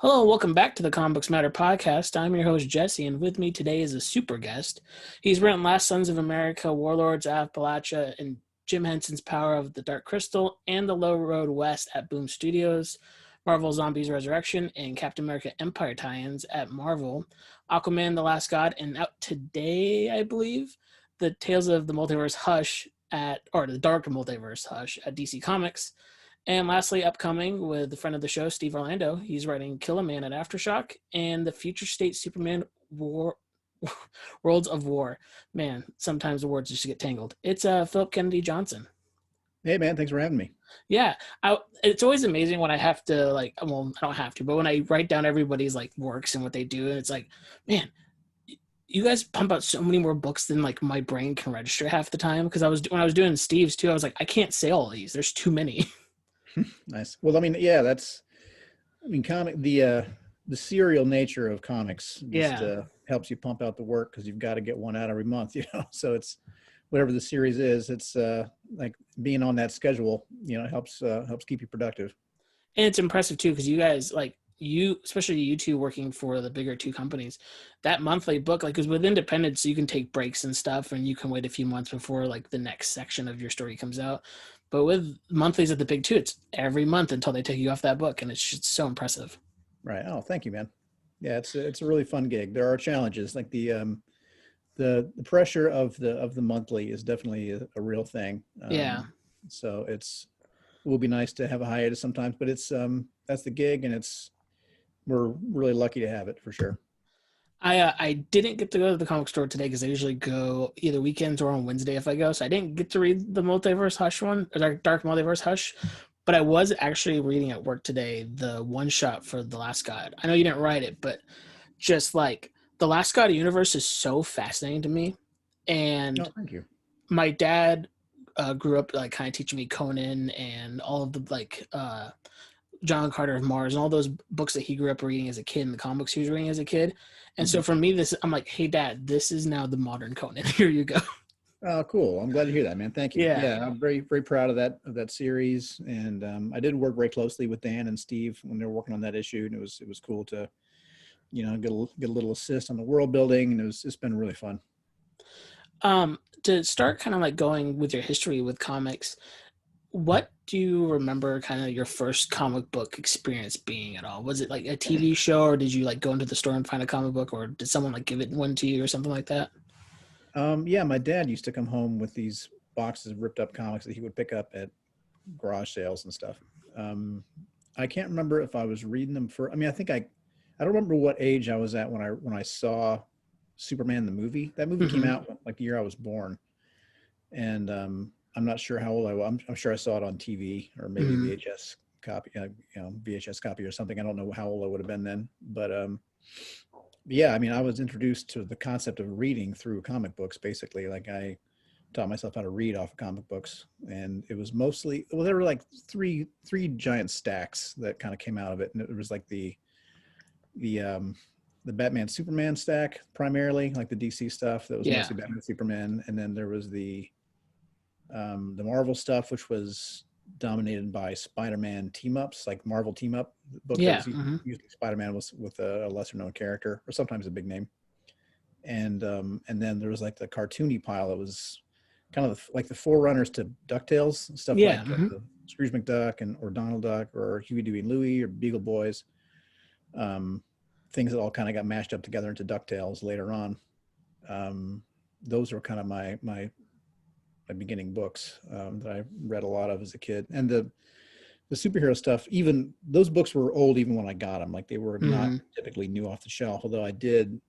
Hello, and welcome back to the Comic Books Matter podcast. I'm your host, Jesse, and with me today is a super guest. He's written Last Sons of America, Warlords of Appalachia, and Jim Henson's Power of the Dark Crystal, and The Low Road West at Boom Studios, Marvel Zombies Resurrection, and Captain America Empire tie-ins at Marvel, Aquaman the Last God, and out today, I believe, the Tales of the Multiverse Hush or the Dark Multiverse Hush at DC Comics. And lastly, upcoming with the friend of the show, Steve Orlando. He's writing Kill a Man at Aftershock and the Future State Superman Worlds of War. Man, sometimes the words just get tangled. It's Phillip Kennedy Johnson. Hey, man, thanks for having me. Yeah, it's always amazing when I have to, I don't have to, but when I write down everybody's, works and what they do, and it's like, man, you guys pump out so many more books than, my brain can register half the time. Because when I was doing Steve's, too, I was like, I can't say all of these. There's too many. Nice. Well, the serial nature of comics just helps you pump out the work because you've got to get one out every month, So it's whatever the series is. It's like being on that schedule, helps keep you productive. And it's impressive too because you guys especially you two working for the bigger two companies, that monthly book, because with independence you can take breaks and stuff, and you can wait a few months before the next section of your story comes out. But with monthlies at the big two, it's every month until they take you off that book, and it's just so impressive. Right. Oh, thank you, man. Yeah, it's a really fun gig. There are challenges, like the pressure of the monthly is definitely a real thing. So it will be nice to have a hiatus sometimes, but it's that's the gig, and we're really lucky to have it for sure. I didn't get to go to the comic store today because I usually go either weekends or on Wednesday if I go. So I didn't get to read the Multiverse Hush one, or Dark Multiverse Hush. But I was actually reading at work today the one shot for The Last God. I know you didn't write it, but just The Last God universe is so fascinating to me. And thank you. My dad grew up kind of teaching me Conan and all of the John Carter of Mars and all those books that he grew up reading as a kid, and the comics he was reading as a kid. And so for me, I'm like, hey, Dad, this is now the modern Conan. Here you go. Oh, cool. I'm glad to hear that, man. Thank you. Yeah. I'm very, very proud of that series. And I did work very closely with Dan and Steve when they were working on that issue. And it was cool to, get a little assist on the world building. And it's been really fun. To start kind of going with your history with comics, what do you remember kind of your first comic book experience being at all? Was it a TV show, or did you go into the store and find a comic book, or did someone give it one to you or something like that? Yeah, my dad used to come home with these boxes of ripped up comics that he would pick up at garage sales and stuff. I can't remember if I was reading them I don't remember what age I was at when I saw Superman the movie. That movie came out the year I was born. And I'm not sure how old I was. I'm sure I saw it on TV or maybe VHS copy, VHS copy or something. I don't know how old I would have been then, but yeah, I was introduced to the concept of reading through comic books. Basically, I taught myself how to read off of comic books, and it was mostly, there were three giant stacks that kind of came out of it, and it was the Batman Superman stack primarily, the DC stuff that was mostly Batman Superman, and then there was the Marvel stuff, which was dominated by Spider-Man team-ups, Marvel team-up book. Usually Spider-Man was with a lesser-known character, or sometimes a big name. And then there was the cartoony pile that was kind of the forerunners to DuckTales, stuff the Scrooge McDuck or Donald Duck or Huey, Dewey, and Louie or Beagle Boys. Things that all kind of got mashed up together into DuckTales later on. Those were kind of my beginning books that I read a lot of as a kid. And the superhero stuff, even those books were old even when I got them. They were not typically new off the shelf, although I did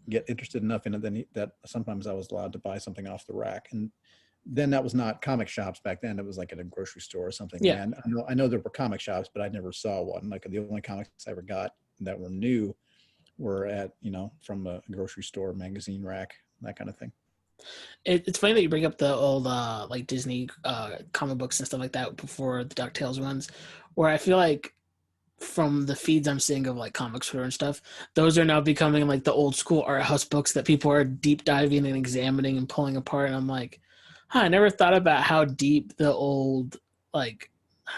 get interested enough in it that sometimes I was allowed to buy something off the rack. And then that was not comic shops back then. It was at a grocery store or something. Yeah. And I know there were comic shops, but I never saw one. The only comics I ever got that were new were at, from a grocery store, magazine rack, that kind of thing. It's funny that you bring up the old Disney comic books and stuff like that before the DuckTales ones, where I feel from the feeds I'm seeing of Comics Twitter and stuff, those are now becoming the old school art house books that people are deep diving and examining and pulling apart. And I'm I never thought about how deep the old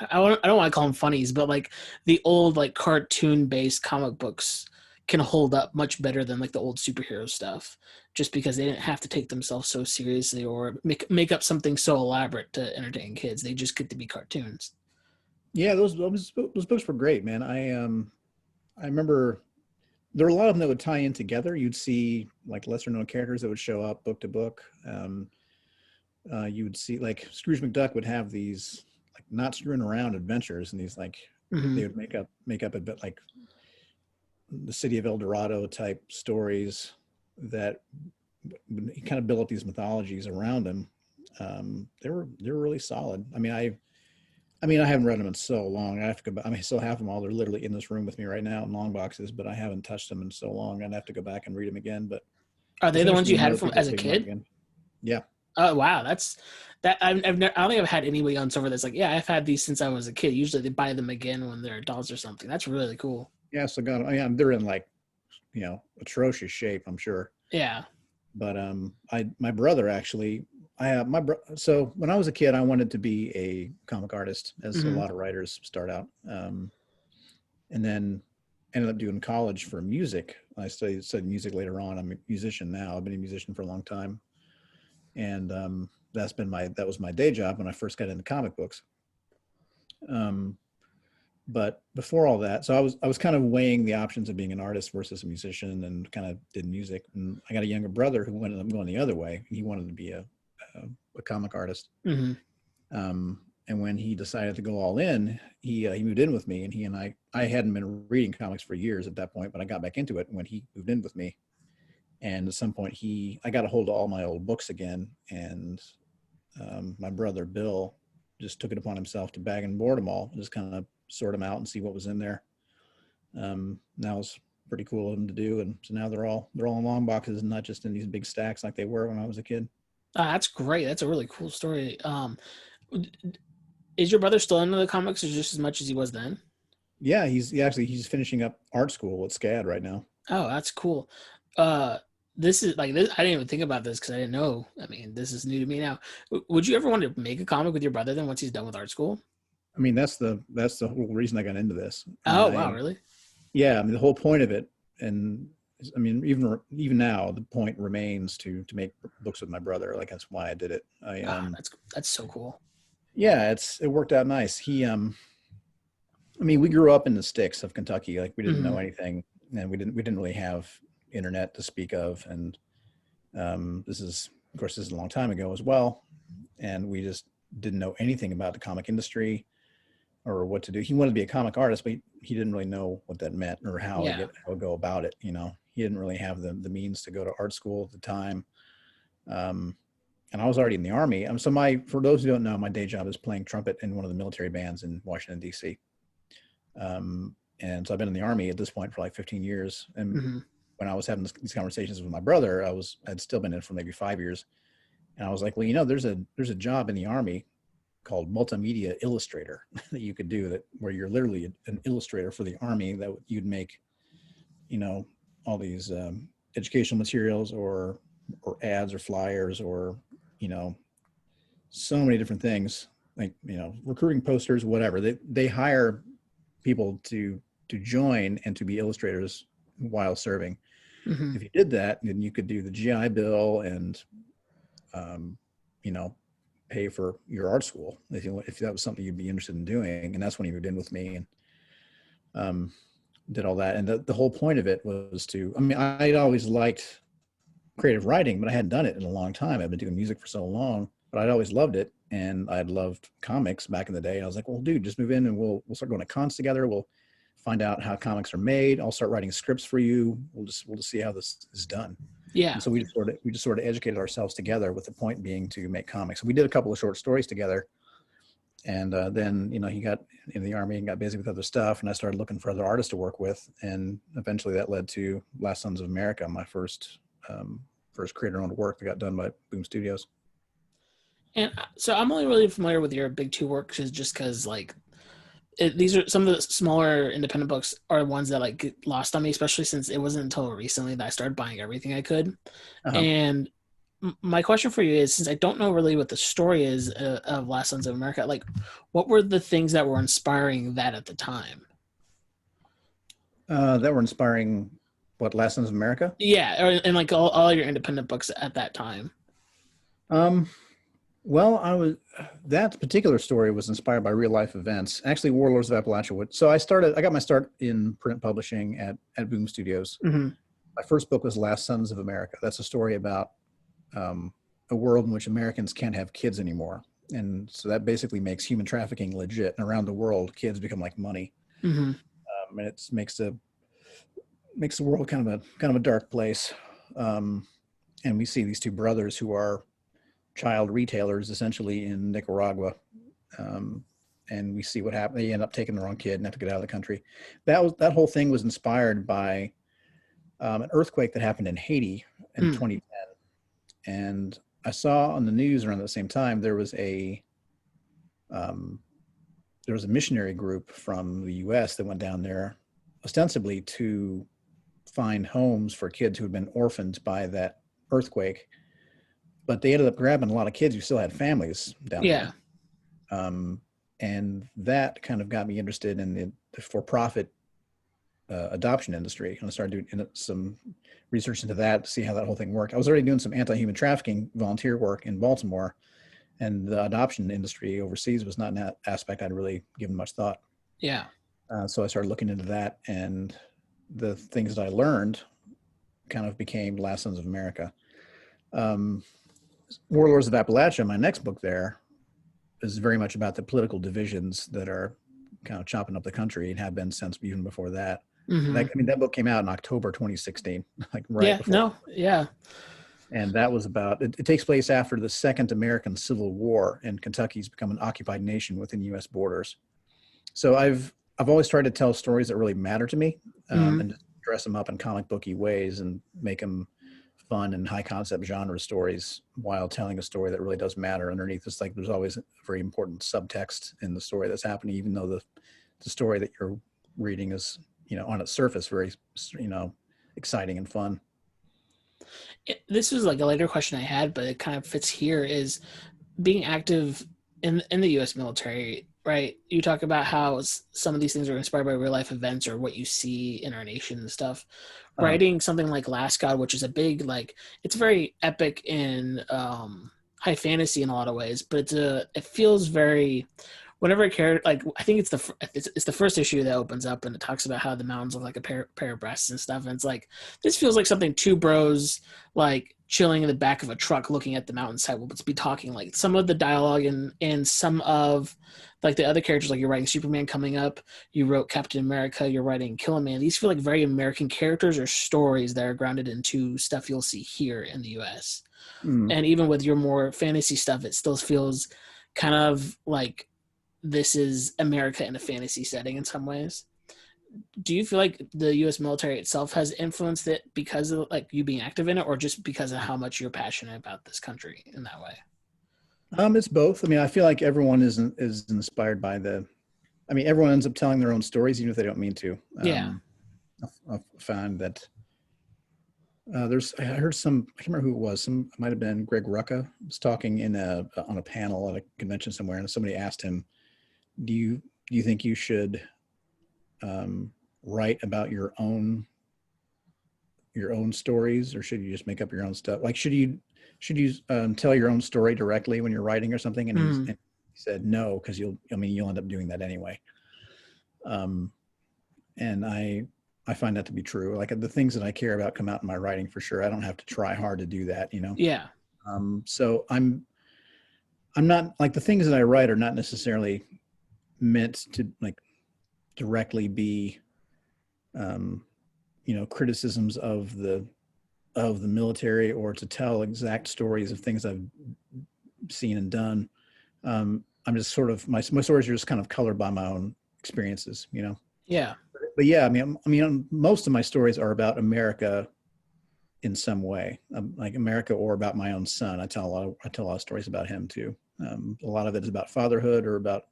I don't want to call them funnies, but like the old like cartoon based comic books can hold up much better than like the old superhero stuff, just because they didn't have to take themselves so seriously or make up something so elaborate to entertain kids. They just get to be cartoons. Yeah, those books were great, man. I remember there were a lot of them that would tie in together. You'd see like lesser known characters that would show up book to book. You would see like Scrooge McDuck would have these like not screwing around adventures, and these like Mm-hmm. they would make up a bit like the city of El Dorado type stories that kind of build up these mythologies around them. They were really solid. I haven't read them in so long. I have to go back. I still have them all. They're literally in this room with me right now in long boxes, but I haven't touched them in so long. I'd have to go back and read them again. But Are they it's the ones interesting you when had other from people as a pick them up kid? again. Yeah. Oh wow, that's that. I've never, I don't think I've had anybody on over that's like, yeah, I've had these since I was a kid. Usually they buy them again when they're adults or something. That's really cool. Yeah. So they're in like, atrocious shape, I'm sure. Yeah. But my brother actually, so when I was a kid, I wanted to be a comic artist, as a Mm-hmm. lot of writers start out. And then ended up doing college for music. I studied music later on. I'm a musician now. I've been a musician for a long time. And that was my day job when I first got into comic books. But before all that, so I was kind of weighing the options of being an artist versus a musician, and kind of did music. And I got a younger brother who ended up going the other way. He wanted to be a comic artist. Mm-hmm. And when he decided to go all in, he moved in with me, and he and I hadn't been reading comics for years at that point, but I got back into it when he moved in with me. And at some point I got a hold of all my old books again. And my brother, Bill, just took it upon himself to bag and board them all, and just kind of sort them out and see what was in there. That was pretty cool of him to do. And so now they're all in long boxes and not just in these big stacks like they were when I was a kid. That's great. That's a really cool story. Is your brother still into the comics or just as much as he was then? Yeah, he's finishing up art school at SCAD right now. Oh, that's cool. This is like this. I didn't even think about this because I didn't know. I mean, this is new to me now. Would you ever want to make a comic with your brother then once he's done with art school? I mean, that's the whole reason I got into this. Oh, wow, really? Yeah, I mean, the whole point of it, and I mean, even now, the point remains to make books with my brother. Like, that's why I did it. That's so cool. Yeah, it worked out nice. I mean, we grew up in the sticks of Kentucky. Like, we didn't know anything, and we didn't really have internet to speak of. And this is a long time ago as well, and we just didn't know anything about the comic industry or what to do. He wanted to be a comic artist, but he didn't really know what that meant or how to go about it. He didn't really have the means to go to art school at the time. And I was already in the Army. For those who don't know, my day job is playing trumpet in one of the military bands in Washington, D.C. And so I've been in the Army at this point for like 15 years. And when I was having these conversations with my brother, I'd still been in for maybe 5 years. And I was like, well, there's a job in the Army called multimedia illustrator that you could do, where you're literally an illustrator for the Army, that you'd make, all these educational materials or ads or flyers or, so many different things, like, recruiting posters, whatever. They hire people to join and to be illustrators while serving. If you did that, then you could do the GI Bill and, pay for your art school if that was something you'd be interested in doing. And that's when he moved in with me and did all that. And the whole point of it was I'd always liked creative writing, but I hadn't done it in a long time. I've been doing music for so long, but I'd always loved it. And I'd loved comics back in the day. I was like, well, dude, just move in and we'll start going to cons together. We'll find out how comics are made. I'll start writing scripts for you. We'll just see how this is done. Yeah. And so we just sort of educated ourselves together, with the point being to make comics. We did a couple of short stories together, and then he got in the Army and got busy with other stuff, and I started looking for other artists to work with, and eventually that led to Last Sons of America, my first creator-owned work that got done by Boom Studios. And so I'm only really familiar with your big two works just because like these are some of the smaller independent books are ones that like get lost on me, especially since it wasn't until recently that I started buying everything I could. And my question for you is, since I don't know really what the story is of Last Sons of America, like, what were the things that were inspiring that at the time? That were inspiring. What, Last Sons of America? Yeah, and like all your independent books at that time. Um, well, that particular story was inspired by real life events. Actually, Warlords of Appalachia. So I got my start in print publishing at Boom Studios. Mm-hmm. My first book was Last Sons of America. That's a story about a world in which Americans can't have kids anymore. And so that basically makes human trafficking legit. And around the world, kids become like money. Mm-hmm. And it makes the world kind of a dark place. And we see these two brothers who are child retailers essentially in Nicaragua. And we see what happened. They end up taking the wrong kid and have to get out of the country. That whole thing was inspired by an earthquake that happened in Haiti in 2010. And I saw on the news around the same time there was a missionary group from the U.S. that went down there ostensibly to find homes for kids who had been orphaned by that earthquake, but they ended up grabbing a lot of kids who still had families down there. And that kind of got me interested in the for-profit adoption industry. And I started doing some research into that to see how that whole thing worked. I was already doing some anti-human trafficking volunteer work in Baltimore, and the adoption industry overseas was not an aspect I'd really given much thought. Yeah. So I started looking into that, and the things that I learned kind of became Last Sons of America. Warlords of Appalachia, my next book there, is very much about the political divisions that are kind of chopping up the country and have been since even before that. Mm-hmm. That book came out in October 2016, like right before. No, yeah. And that was about, it takes place after the Second American Civil War, and Kentucky's become an occupied nation within U.S. borders. So I've always tried to tell stories that really matter to me, and just dress them up in comic booky ways and make them fun and high concept genre stories while telling a story that really does matter underneath. It's like there's always a very important subtext in the story that's happening, even though the story that you're reading is, on its surface, very, exciting and fun. This was like a later question I had, but it kind of fits here, is being active in the U.S. military, right? You talk about how some of these things are inspired by real life events or what you see in our nation and stuff. Writing something like Last God, which is a big, like, it's very epic and high fantasy in a lot of ways, but it feels very, whenever a character, like, I think it's the first issue that opens up and it talks about how the mountains look like a pair of breasts and stuff, and it's like, this feels like something two bros like chilling in the back of a truck looking at the mountainside will be talking. Like, some of the dialogue and some of like the other characters, like you're writing Superman coming up, you wrote Captain America, you're writing Killerman, these feel like very American characters or stories that are grounded into stuff you'll see here in the US. And even with your more fantasy stuff, it still feels kind of like this is America in a fantasy setting in some ways. Do you feel like the U.S. military itself has influenced it because of like you being active in it, or just because of how much you're passionate about this country in that way? It's both. I mean, I feel like everyone is inspired by everyone ends up telling their own stories, even if they don't mean to. I find that I heard I can't remember who it was. It might have been Greg Rucka was talking on a panel at a convention somewhere, and somebody asked him, do you think you should write about your own stories, or should you just make up your own stuff? Like, should you tell your own story directly when you're writing or something? And he said no, because you'll end up doing that anyway. And I find that to be true. Like, the things that I care about come out in my writing for sure. I don't have to try hard to do that, Yeah. So I'm not, like, the things that I write are not necessarily meant to like directly be criticisms of the military, or to tell exact stories of things I've seen and done. I'm just sort of, my stories are just kind of colored by my own experiences, Yeah. But yeah, I mean most of my stories are about America in some way, like America, or about my own son. I tell a lot of stories about him too. A lot of it is about fatherhood, or about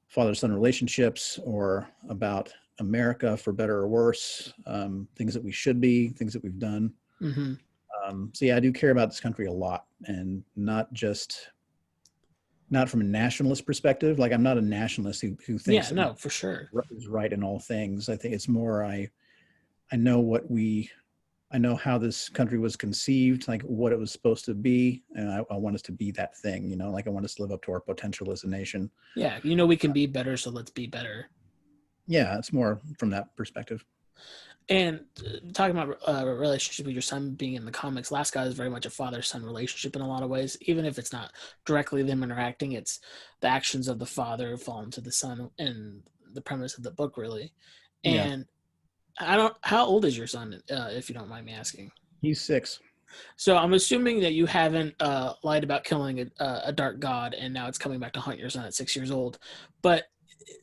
father-son relationships, or about America for better or worse, things that we should be, things that we've done. So yeah, I do care about this country a lot, and not from a nationalist perspective. Like, I'm not a nationalist who thinks Yeah, that no, for sure. is right in all things. I think it's more, I know I know how this country was conceived, like what it was supposed to be, and I want us to be that thing, like I want us to live up to our potential as a nation. Yeah, we can be better, so let's be better. Yeah, it's more from that perspective. And talking about a relationship with your son being in the comics, Last God is very much a father-son relationship in a lot of ways. Even if it's not directly them interacting, it's the actions of the father falling to the son, and the premise of the book, really. Yeah, And how old is your son, if you don't mind me asking? he's 6. So I'm assuming that you haven't lied about killing a dark god, and now it's coming back to haunt your son at 6 years old. But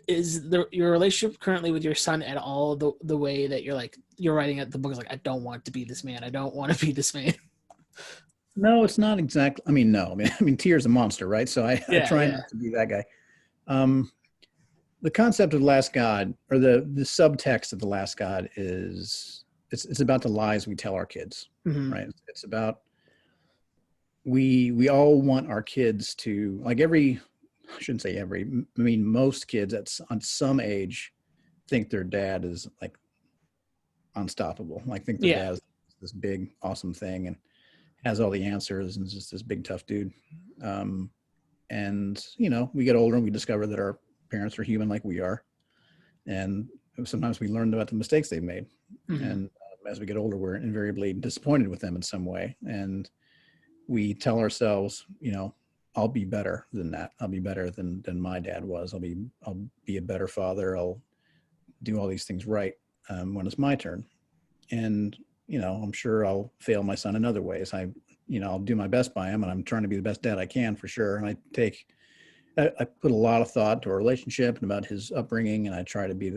is your relationship currently with your son at all the way that you're writing at the book is like, I don't want to be this man, I don't want to be this man? No, it's not exactly. I mean, no. I mean, Tyr's a monster, right? So I Yeah, try yeah. not to be that guy. The concept of the Last God, or the subtext of the Last God, is it's about the lies we tell our kids, Mm-hmm. right? It's about we all want our kids to, like, I shouldn't say every. I mean, most kids on some age think their dad is like unstoppable. Like, think their Yeah. dad is this big, awesome thing and has all the answers and is just this big, tough dude. And we get older and we discover that our parents are human like we are, and sometimes we learn about the mistakes they've made. Mm-hmm. And as we get older, we're invariably disappointed with them in some way, and we tell ourselves, I'll be better than that. I'll be better than my dad was. I'll be a better father. I'll do all these things right when it's my turn. And I'm sure I'll fail my son in other ways. I'll do my best by him, and I'm trying to be the best dad I can, for sure. And I put a lot of thought to our relationship and about his upbringing, and I try to be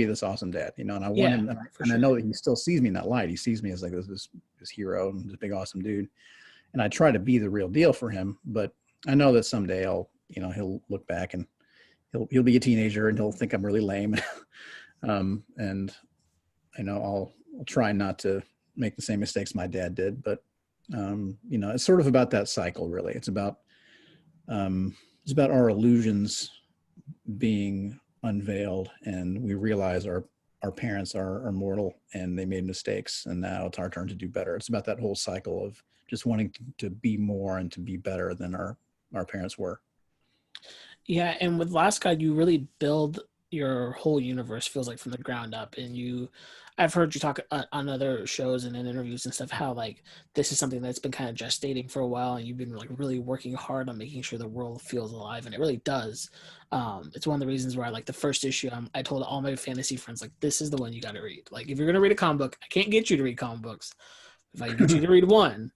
this awesome dad, and I want Yeah, him, for and I sure. know that he still sees me in that light. He sees me as like this hero and this big awesome dude, and I try to be the real deal for him. But I know that someday he'll look back and he'll be a teenager and he'll think I'm really lame, and I'll try not to make the same mistakes my dad did. But it's sort of about that cycle, really. It's about our illusions being unveiled, and we realize our parents are mortal and they made mistakes, and now it's our turn to do better. It's about that whole cycle of just wanting to be more and to be better than our parents were. Yeah, and with Last God, you really build your whole universe, feels like, from the ground up. And I've heard you talk on other shows and in interviews and stuff how like this is something that's been kind of gestating for a while, and you've been like really working hard on making sure the world feels alive, and it really does. It's one of the reasons why, like, the first issue, I told all my fantasy friends, like, this is the one you got to read. Like, if you're gonna read a comic book, I can't get you to read comic books. If I get you to read one,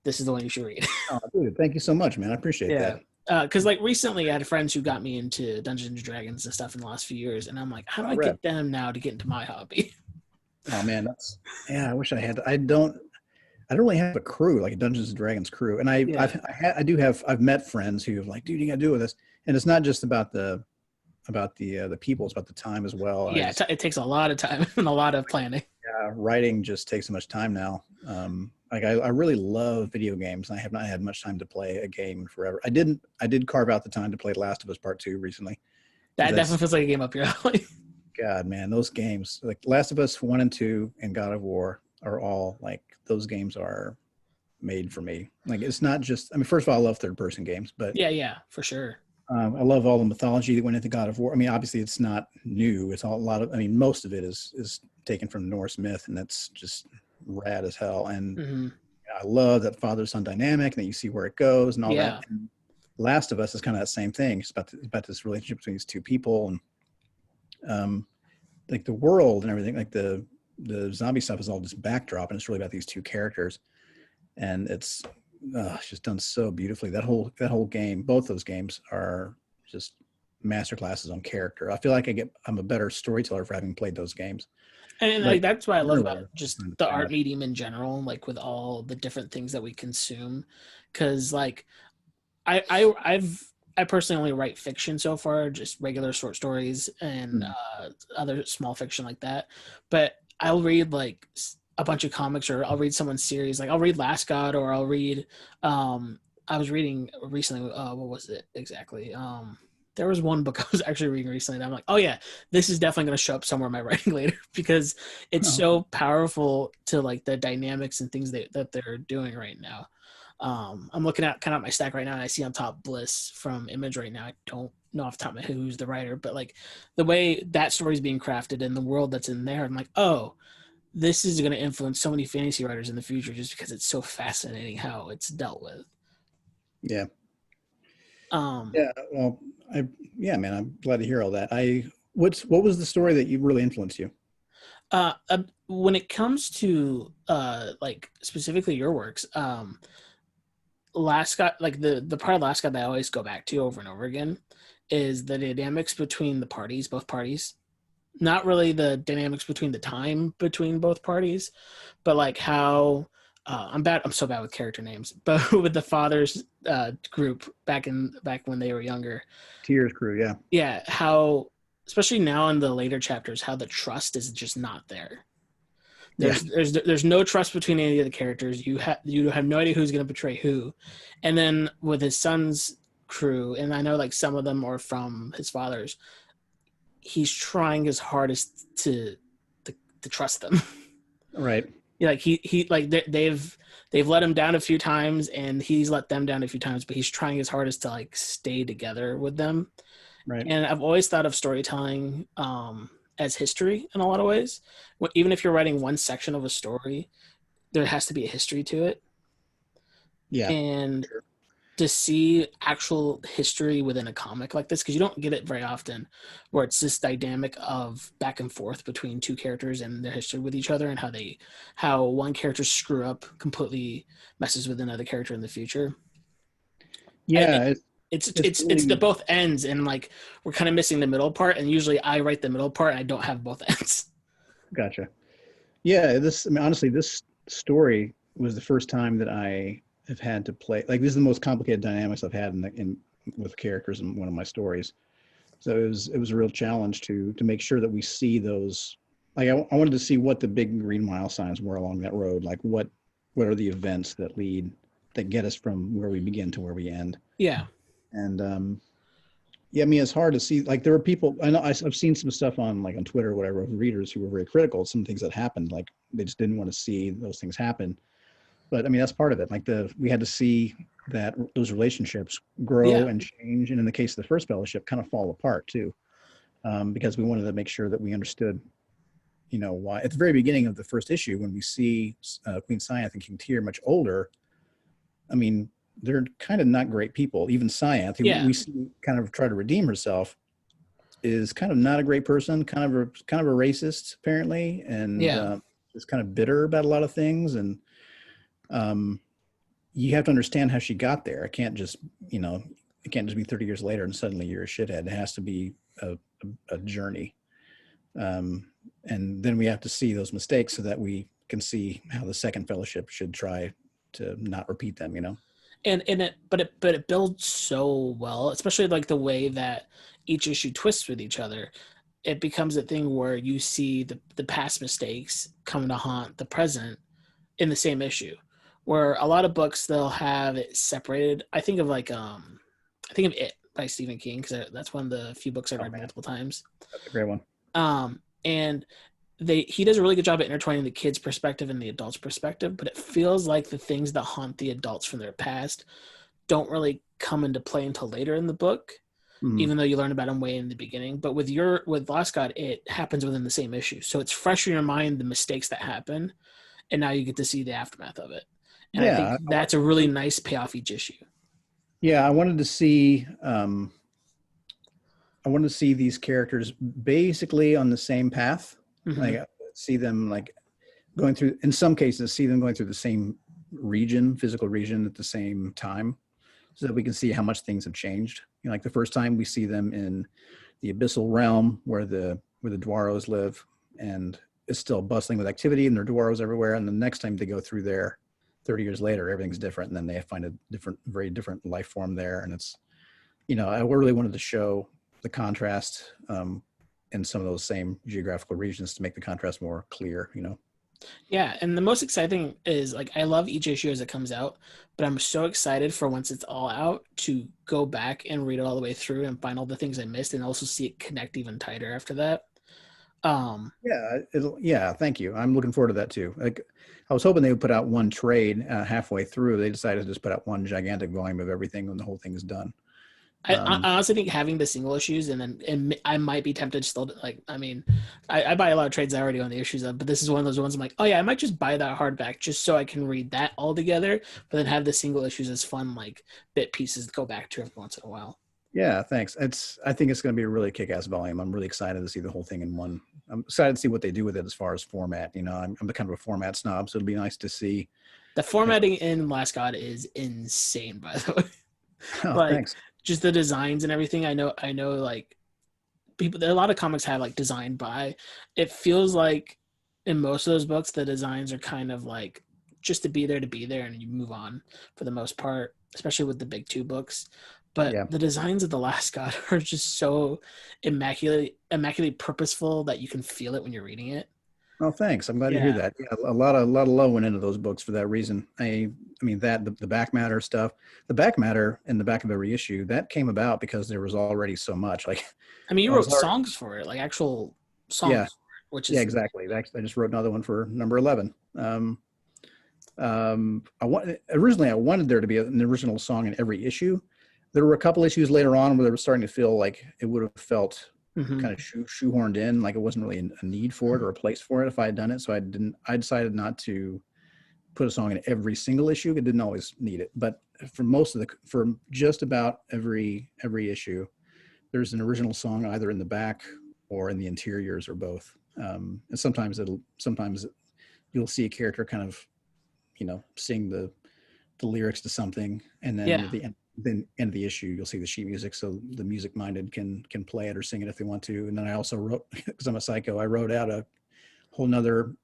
this is the one you should read. Oh, dude, thank you so much, man. I appreciate Yeah. that. Because like recently I had friends who got me into Dungeons and Dragons and stuff in the last few years, and I'm like, how do I Rad. get them now to get into my hobby? Oh man, I wish I had. I don't really have a crew, like a Dungeons and Dragons crew, and Yeah. I've met friends who have, like, dude, you got to do with this, and it's not just about the people, it's about the time as well. And Yeah, it takes a lot of time and a lot of planning. writing just takes so much time now. Like, I really love video games, and I have not had much time to play a game in forever. I did carve out the time to play Last of Us Part 2 recently. That That's, definitely feels like a game up your alley. God, man, those games, like Last of Us 1 and 2 and God of War, are all, like, those games are made for me. Like, it's not just, I mean, first of all, I love third person games, but Yeah, for sure. I love all the mythology that went into God of War. I mean, obviously it's not new. It's all a lot of, I mean, most of it is taken from Norse myth, and that's just rad as hell. And Hmm. I love that father-son dynamic, and that you see where it goes and all that. Yeah. And Last of Us is kind of that same thing. It's about this relationship between these two people, and like the world and everything, like the zombie stuff is all just backdrop, and it's really about these two characters, and it's just done so beautifully. That whole game, both those games are just masterclasses on character. I feel like I'm a better storyteller for having played those games. And But like that's what I love about generally, just I'm the art bad. medium in general, like with all the different things that we consume. Because like I personally only write fiction so far, just regular short stories and Mm. other small fiction like that. But I'll read like a bunch of comics, or I'll read someone's series. Like I'll read Last God, or I'll read. I was reading recently. What was it exactly? There was one book I was actually reading recently that I'm like, oh yeah, this is definitely going to show up somewhere in my writing later, because it's so powerful to like the dynamics and things that they're doing right now. I'm looking at kind of my stack right now, and I see on top Bliss from Image right now. I don't know off the top of my head who's the writer, but like the way that story is being crafted and the world that's in there, I'm like, oh, this is going to influence so many fantasy writers in the future, just because it's so fascinating how it's dealt with. Yeah. Um, Yeah. Well, yeah, man, I'm glad to hear all that. What was the story that you really influenced you? when it comes to like specifically your works, Last God, like the part of Last God that I always go back to over and over again is the dynamics between the parties, both parties. Not really the dynamics between the time between both parties, but like how I'm so bad with character names, but with the father's group back when they were younger. Tears Crew, yeah. Yeah, how especially now in the later chapters, how the trust is just not there. Yeah. There's no trust between any of the characters. You have no idea who's going to betray who, and then with his son's crew, and I know like some of them are from his father's. He's trying his hardest to trust them. Right. Yeah, like he like they've let him down a few times, and he's let them down a few times, but he's trying his hardest to like stay together with them. Right. And I've always thought of storytelling as history in a lot of ways. Even if you're writing one section of a story, there has to be a history to it. Yeah. And Sure. to see actual history within a comic like this, because you don't get it very often, where it's this dynamic of back and forth between two characters and their history with each other, and how one character screw up completely messes with another character in the future. Yeah. It's the both ends, and like we're kind of missing the middle part, and usually I write the middle part and I don't have both ends. Gotcha. Yeah. I mean, honestly, this story was the first time that I have had to play. Like, this is the most complicated dynamics I've had in with characters in one of my stories. So it was a real challenge to make sure that we see those. Like, I wanted to see what the big green mile signs were along that road. Like, what are the events that get us from where we begin to where we end. Yeah. And yeah, I mean, it's hard to see. Like, there were people, I know I've seen some stuff on like on Twitter or whatever, readers who were very critical of some things that happened. Like, they just didn't want to see those things happen. But I mean, that's part of it. Like, we had to see that those relationships grow Yeah. and change, and in the case of the first fellowship, kind of fall apart too, because we wanted to make sure that we understood, why. At the very beginning of the first issue, when we see Queen Cyanth and King Tyr much older, I mean, they're kind of not great people. Even Cyanth, who Yeah. we see kind of try to redeem herself, is kind of not a great person, kind of a racist apparently, and Yeah. just kind of bitter about a lot of things. And um, you have to understand how she got there. It can't just be 30 years later and suddenly you're a shithead. It has to be a journey. And then we have to see those mistakes so that we can see how the second fellowship should try to not repeat them, But it builds so well, especially like the way that each issue twists with each other. It becomes a thing where you see the past mistakes come to haunt the present in the same issue, where a lot of books they'll have it separated. I think of It by Stephen King, because that's one of the few books I've read multiple times. That's a great one. And he does a really good job at intertwining the kid's perspective and the adult's perspective, but it feels like the things that haunt the adults from their past don't really come into play until later in the book, even though you learn about them way in the beginning. But with Last God, it happens within the same issue, so it's fresh in your mind, the mistakes that happen, and now you get to see the aftermath of it. And I think Yeah. that's a really nice payoff each issue. Yeah. I wanted to see these characters basically on the same path. Mm-hmm. Like, see them like going through, in some cases, see them going through the same physical region at the same time, so that we can see how much things have changed. Like the first time we see them in the abyssal realm where the Dwaros live, and it's still bustling with activity and there are Dwaros everywhere. And the next time they go through there 30 years later, everything's different. And then they find a very different life form there. And it's, I really wanted to show the contrast in some of those same geographical regions to make the contrast more clear. Yeah, and the most exciting is like I love each issue as it comes out, but I'm so excited for once it's all out to go back and read it all the way through and find all the things I missed and also see it connect even tighter after that. Um, Yeah, thank you. I'm looking forward to that too. Like, I was hoping they would put out one trade halfway through. They decided to just put out one gigantic volume of everything when the whole thing is done. I honestly think having the single issues and I might be tempted still to, like, I mean, I buy a lot of trades I already own the issues of, but this is one of those ones I'm like, oh yeah, I might just buy that hardback just so I can read that all together, but then have the single issues as fun like bit pieces to go back to every once in a while. Yeah, thanks. I think it's going to be a really kick-ass volume. I'm really excited to see the whole thing in one. I'm excited to see what they do with it as far as format. You know, I'm the kind of a format snob, so it'll be nice to see. The formatting in Last God is insane, by the way. Oh, Like thanks. just the designs and everything. I know like people there are a lot of comics have like designed by. It feels like in most of those books the designs are kind of like just to be there and you move on for the most part, especially with the big two books. But Yeah. the designs of the Last God are just so immaculately purposeful that you can feel it when you're reading it. Oh, thanks. I'm glad to hear Yeah. that. Yeah, a lot of love went into those books for that reason. I mean that the back matter stuff, the back matter in the back of every issue that came about because there was already so much. Like, I mean, you I was wrote already, songs for it, like actual yeah, songs for it, which yeah, is exactly. I just wrote another one for number 11. Originally I wanted there to be an original song in every issue. There were a couple issues later on where they were starting to feel like it would have felt mhm. kind of shoehorned in, like it wasn't really a need for it or a place for it if I had done it. So I didn't. I decided not to put a song in every single issue. It didn't always need it, but for just about every issue, there's an original song either in the back or in the interiors or both. And sometimes you'll see a character kind of sing the lyrics to something, and then Yeah. at the end of the issue you'll see the sheet music so the music minded can play it or sing it if they want to. And then I also wrote, because I'm a psycho, I wrote out a whole nother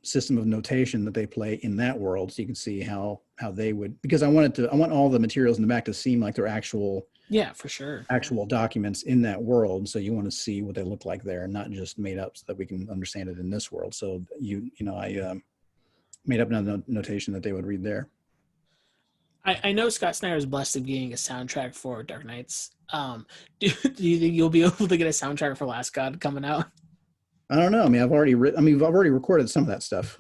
system of notation that they play in that world, so you can see how they would, because I want all the materials in the back to seem like they're Yeah, for sure. actual documents in that world. So you want to see what they look like there, not just made up, so that we can understand it in this world. So I made up another notation that they would read there. I know Scott Snyder is blessed of getting a soundtrack for Dark Knights. Do you think you'll be able to get a soundtrack for Last God coming out? I don't know. I mean, I've already recorded some of that stuff.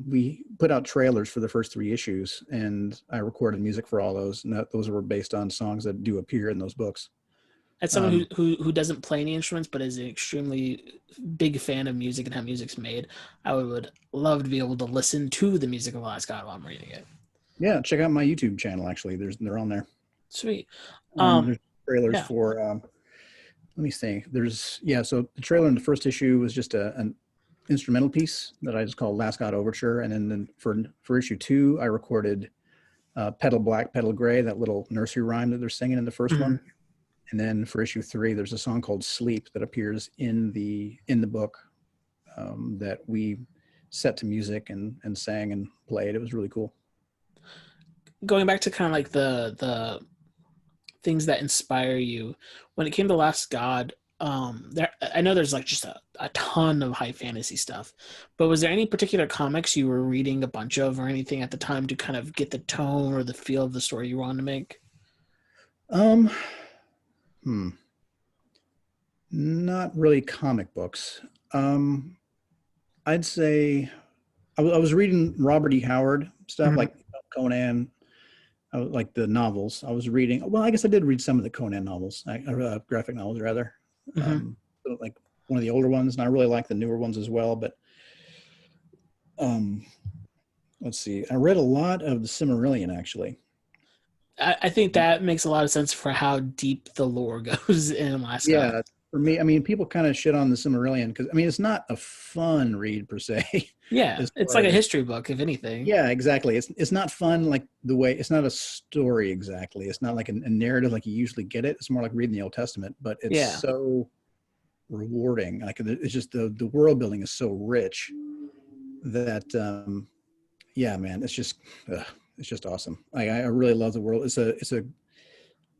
We put out trailers for the first 3 issues, and I recorded music for all those. And those were based on songs that do appear in those books. As someone Um, who doesn't play any instruments but is an extremely big fan of music and how music's made, I would love to be able to listen to the music of Last God while I'm reading it. yeah, check out my YouTube channel. Actually, they're on there. Sweet. Um, There's trailers yeah. for. Let me see. So the trailer in the first issue was just an instrumental piece that I just called Last God Overture, and then for issue 2, I recorded Petal Black, Petal Gray, that little nursery rhyme that they're singing in the first Mhm. one. And then for issue 3, there's a song called Sleep that appears in the book, that we set to music and sang and played. It was really cool. Going back to kind of like the things that inspire you when it came to Last God. There, I know there's like just a ton of high fantasy stuff, but was there any particular comics you were reading a bunch of or anything at the time to kind of get the tone or the feel of the story you wanted to make? Um, hmm, Not really comic books. Um, I'd say I was reading Robert E. Howard stuff Mhm. like Conan, like the novels. I was reading. Well, I guess I did read some of the Conan novels, graphic novels rather, Mhm. like one of the older ones, and I really like the newer ones as well. But um, let's see, I read a lot of the Cimmerillion actually. I think that makes a lot of sense for how deep the lore goes in Last God. Yeah, for me, I mean, people kind of shit on the Cimmerillion because I mean, it's not a fun read per se, Yeah, as it's far like a as history book, if anything. yeah, exactly. It's not fun like the way it's not a story exactly. It's not like a narrative like you usually get it. It's more like reading the Old Testament, but it's Yeah. so rewarding. Like it's just the world building is so rich that yeah, man, it's just awesome. I really love the world. It's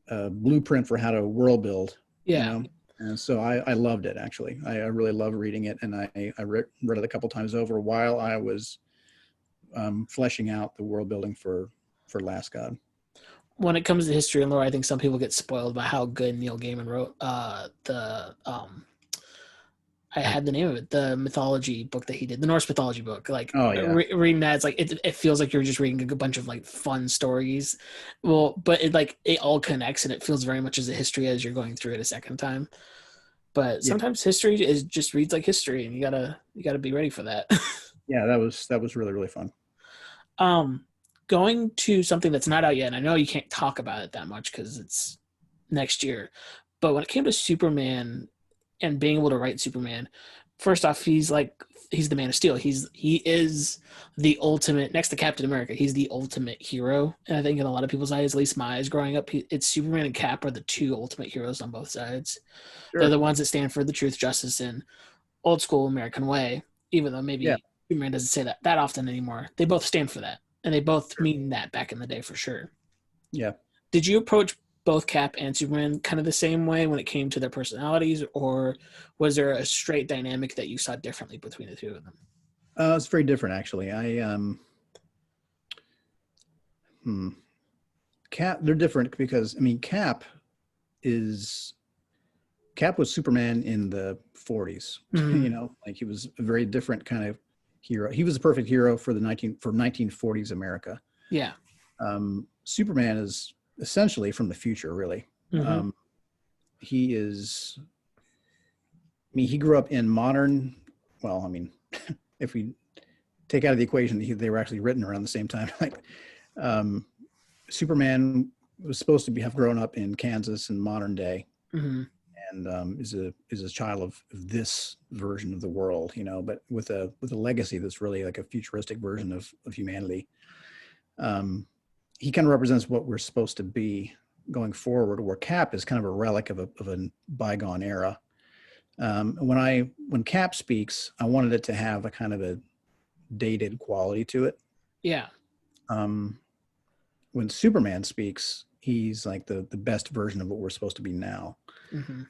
a blueprint for how to world build, you Yeah. know, And so I loved it, actually. I really love reading it, and I read it a couple times over while I was fleshing out the world building for Last God. When it comes to history and lore, I think some people get spoiled by how good Neil Gaiman wrote I had the name of it, the mythology book that he did, the Norse mythology book. Like, Oh yeah, reading that, it's like it feels like you're just reading a bunch of like fun stories. Well, but it all connects, and it feels very much as a history as you're going through it a second time. But yeah, sometimes history is just reads like history, and you gotta be ready for that. yeah. That was really really fun. Going to something that's not out yet, and I know you can't talk about it that much because it's next year. But when it came to Superman and being able to write Superman, first off, he's the Man of Steel. He is the ultimate, next to Captain America. He's the ultimate hero, and I think in a lot of people's eyes, at least my eyes, growing up, it's Superman and Cap are the two ultimate heroes on both sides. Sure. They're the ones that stand for the truth, justice, and old school American way. Even though Yeah. maybe Superman doesn't say that often anymore, they both stand for that, and they both mean that back in the day for sure. Yeah. Did you approach both Cap and Superman kind of the same way when it came to their personalities, or was there a straight dynamic that you saw differently between the two of them? It's very different, actually. Cap, they're different because, I mean, Cap was Superman in the 40s. Mhm. You know, like he was a very different kind of hero. He was the perfect hero for 1940s America. Yeah. Superman is essentially from the future, really. Mm-hmm. He is, I mean, he grew up in modern, well, I mean, if we take out of the equation, they were actually written around the same time. Like, Superman was supposed to have grown up in Kansas in modern day, Mm-hmm. and is a child of this version of the world, you know, but with a legacy that's really like a futuristic version of humanity. He kind of represents what we're supposed to be going forward, where Cap is kind of a relic of a bygone era. When Cap speaks, I wanted it to have a kind of a dated quality to it. Yeah. When Superman speaks, he's like the best version of what we're supposed to be now. Mm-hmm.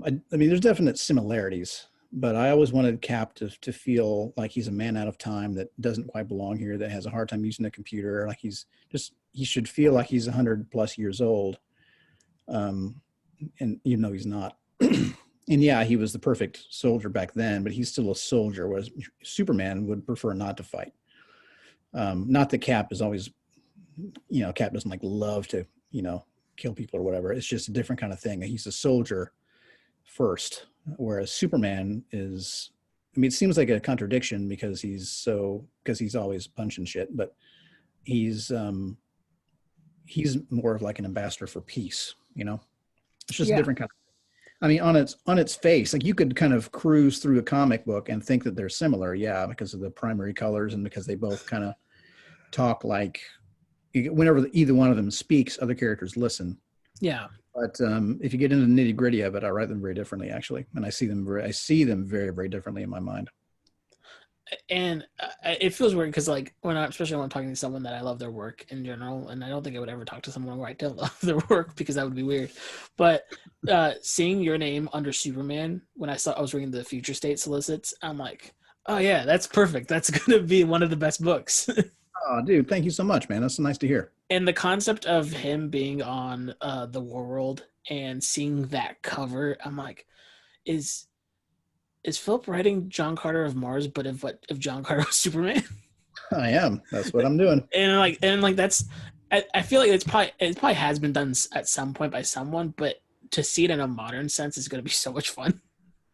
I mean, there's definite similarities, but I always wanted Cap to feel like he's a man out of time that doesn't quite belong here, that has a hard time using a computer. Like he should feel like he's 100+ years old. And even though he's not. And yeah, he was the perfect soldier back then, but he's still a soldier, whereas Superman would prefer not to fight. Not that Cap is always, you know, Cap doesn't like love to, you know, kill people or whatever. It's just a different kind of thing. He's a soldier first, whereas Superman is, I mean, it seems like a contradiction because he's always punching shit, but he's more of like an ambassador for peace, you know. It's just a different kind of, I mean, on its face, like you could kind of cruise through a comic book and think that they're similar, yeah, because of the primary colors and because they both kind of talk like, whenever either one of them speaks, other characters listen. Yeah. But if you get into the nitty gritty of it, I write them very differently, actually, and I see them very very differently in my mind. And it feels weird because, like, especially when I'm talking to someone that I love their work in general, and I don't think I would ever talk to someone where I don't love their work because that would be weird. But seeing your name under Superman when I was reading the Future State solicits, I'm like, oh yeah, that's perfect. That's gonna be one of the best books. Oh, dude, thank you so much, man. That's so nice to hear. And the concept of him being on the War World and seeing that cover, I'm like, is Philip writing John Carter of Mars, but if John Carter was Superman? I am. That's what I'm doing. and that's, I feel like it probably has been done at some point by someone, but to see it in a modern sense is going to be so much fun.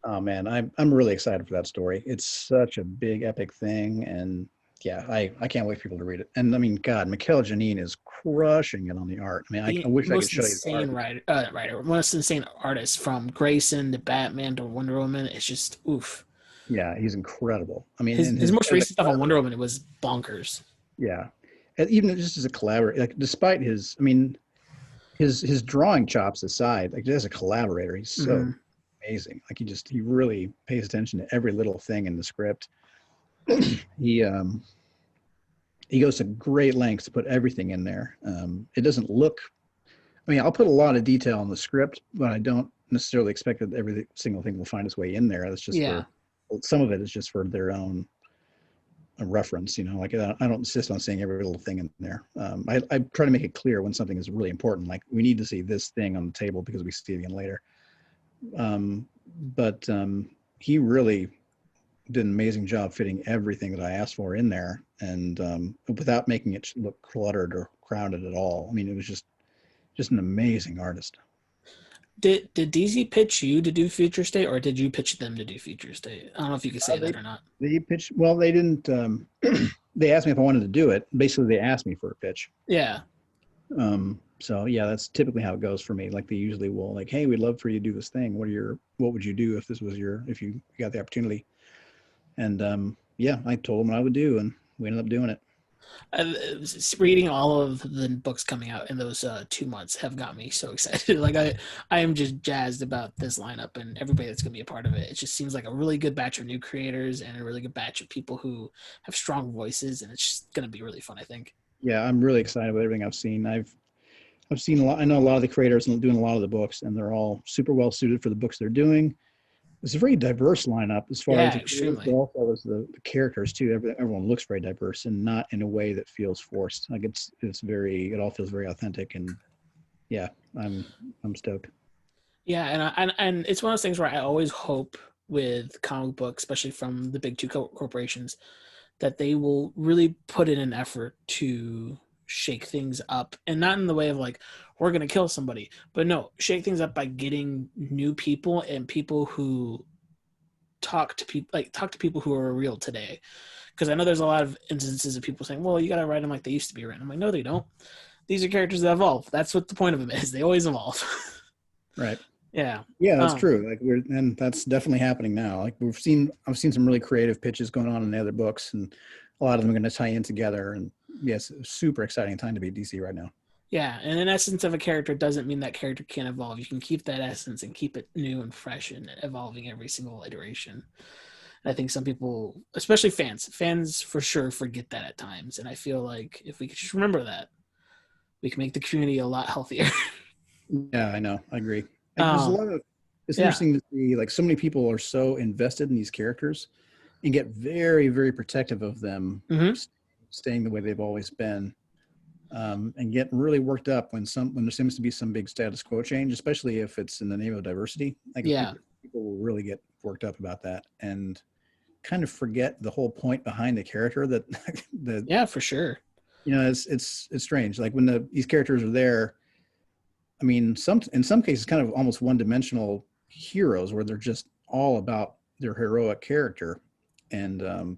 Oh man, I'm really excited for that story. It's such a big epic thing, and yeah, I can't wait for people to read it. And I mean, God, Mikhail Janin is crushing it on the art. I mean, I wish I could show you the art. Writer, most insane artist, from Grayson to Batman to Wonder Woman. It's just oof. Yeah, he's incredible. I mean, his most recent stuff on Wonder Woman, it was bonkers. Yeah, and even just as a collaborator, like despite his, I mean, his drawing chops aside, like as a collaborator, he's so amazing. Like he really pays attention to every little thing in the script. He goes to great lengths to put everything in there. It doesn't look, I mean, I'll put a lot of detail in the script, but I don't necessarily expect that every single thing will find its way in there. That's just Yeah. some of it is just for their own reference, like I don't insist on saying every little thing in there. I try to make it clear when something is really important, like we need to see this thing on the table because we see it again later. But he really did an amazing job fitting everything that I asked for in there, and without making it look cluttered or crowded at all. I mean, it was just an amazing artist. Did DC pitch you to do Future State, or did you pitch them to do Future State? I don't know if you could say that or not. They pitched. Well, they didn't. They asked me if I wanted to do it. Basically, they asked me for a pitch. Yeah. So yeah, that's typically how it goes for me. Like they usually will, like, hey, we'd love for you to do this thing. What would you do if you got the opportunity? And yeah, I told them what I would do, and we ended up doing it. Reading all of the books coming out in those 2 months have got me so excited. Like I am just jazzed about this lineup and everybody that's going to be a part of it. It just seems like a really good batch of new creators and a really good batch of people who have strong voices, and it's just going to be really fun, I think. Yeah, I'm really excited about everything I've seen. I've seen a lot. I know a lot of the creators and doing a lot of the books, and they're all super well suited for the books they're doing. It's a very diverse lineup as far as extremely. Also as the characters too. Everyone looks very diverse and not in a way that feels forced. Like it all feels very authentic, and yeah, I'm stoked. Yeah, and it's one of those things where I always hope with comic books, especially from the big two corporations, that they will really put in an effort to shake things up, and not in the way of like we're gonna kill somebody, but no, shake things up by getting new people and people who talk to people who are real today. Because I know there's a lot of instances of people saying, well, you gotta write them like they used to be written. I'm like, no, they don't. These are characters that evolve. That's what the point of them is. They always evolve. Right. Yeah, that's true. Like and that's definitely happening now. Like I've seen some really creative pitches going on in the other books, and a lot of them are going to tie in together. And yes, super exciting time to be DC right now. Yeah, and an essence of a character doesn't mean that character can't evolve. You can keep that essence and keep it new and fresh and evolving every single iteration. And I think some people, especially fans for sure forget that at times. And I feel like if we could just remember that, we can make the community a lot healthier. Yeah, I know. I agree. It's interesting to see, like, so many people are so invested in these characters and get very, very protective of them staying the way they've always been, and get really worked up when there seems to be some big status quo change, especially if it's in the name of diversity. Like, people will really get worked up about that and kind of forget the whole point behind the character. That for sure. It's strange. Like when these characters are there. I mean, in some cases, kind of almost one-dimensional heroes where they're just all about their heroic character, and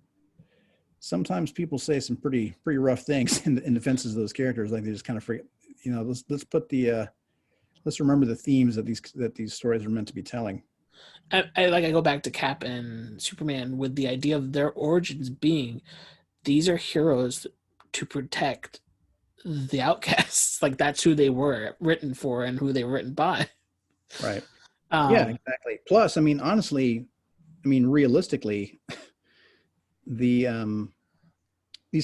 sometimes people say some pretty rough things in defenses of those characters. Like they just kind of forget. Let's remember the themes that these stories are meant to be telling. I go back to Cap and Superman with the idea of their origins being these are heroes to protect the outcasts. Like that's who they were written for and who they were written by. Right. Yeah, exactly. Plus, I mean, honestly, realistically, these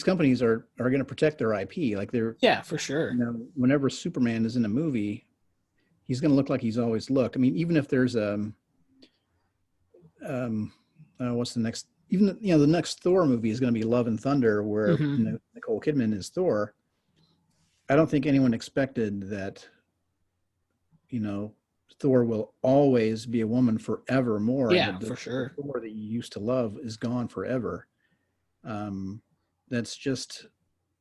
companies are going to protect their IP. Like they're for sure. Whenever Superman is in a movie, he's going to look like he's always looked. I mean, even if there's what's the next? Even the next Thor movie is going to be Love and Thunder, where Nicole Kidman is Thor. I don't think anyone expected that, Thor will always be a woman forevermore. Yeah, for sure. Thor that you used to love is gone forever. That's just,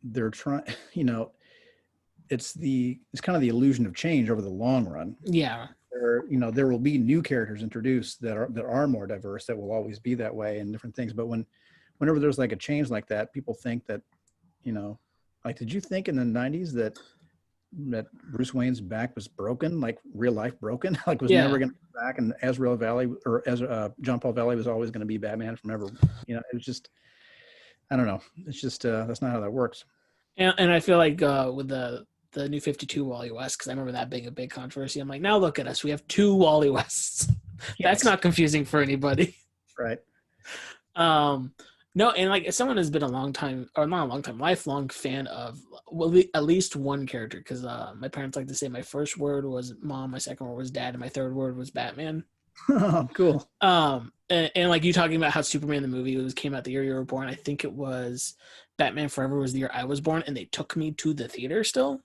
they're trying, it's kind of the illusion of change over the long run. Yeah. There will be new characters introduced that are more diverse, that will always be that way and different things. But whenever there's like a change like that, people think that, like, did you think in the 90s that Bruce Wayne's back was broken, like real life broken, like was never going to come back, and John Paul Valley was always going to be Batman from ever? It was just, I don't know. It's just that's not how that works. And I feel like with the New 52 Wally West, because I remember that being a big controversy. I'm like, now look at us, we have 2 Wally Wests. That's not confusing for anybody. Right. No, and like as someone who's been a long time, or not a long time, lifelong fan of at least one character, because my parents like to say my first word was mom, my second word was dad, and my third word was Batman. Oh, cool. And like you talking about how Superman the movie came out the year you were born. I think it was Batman Forever was the year I was born, and they took me to the theater still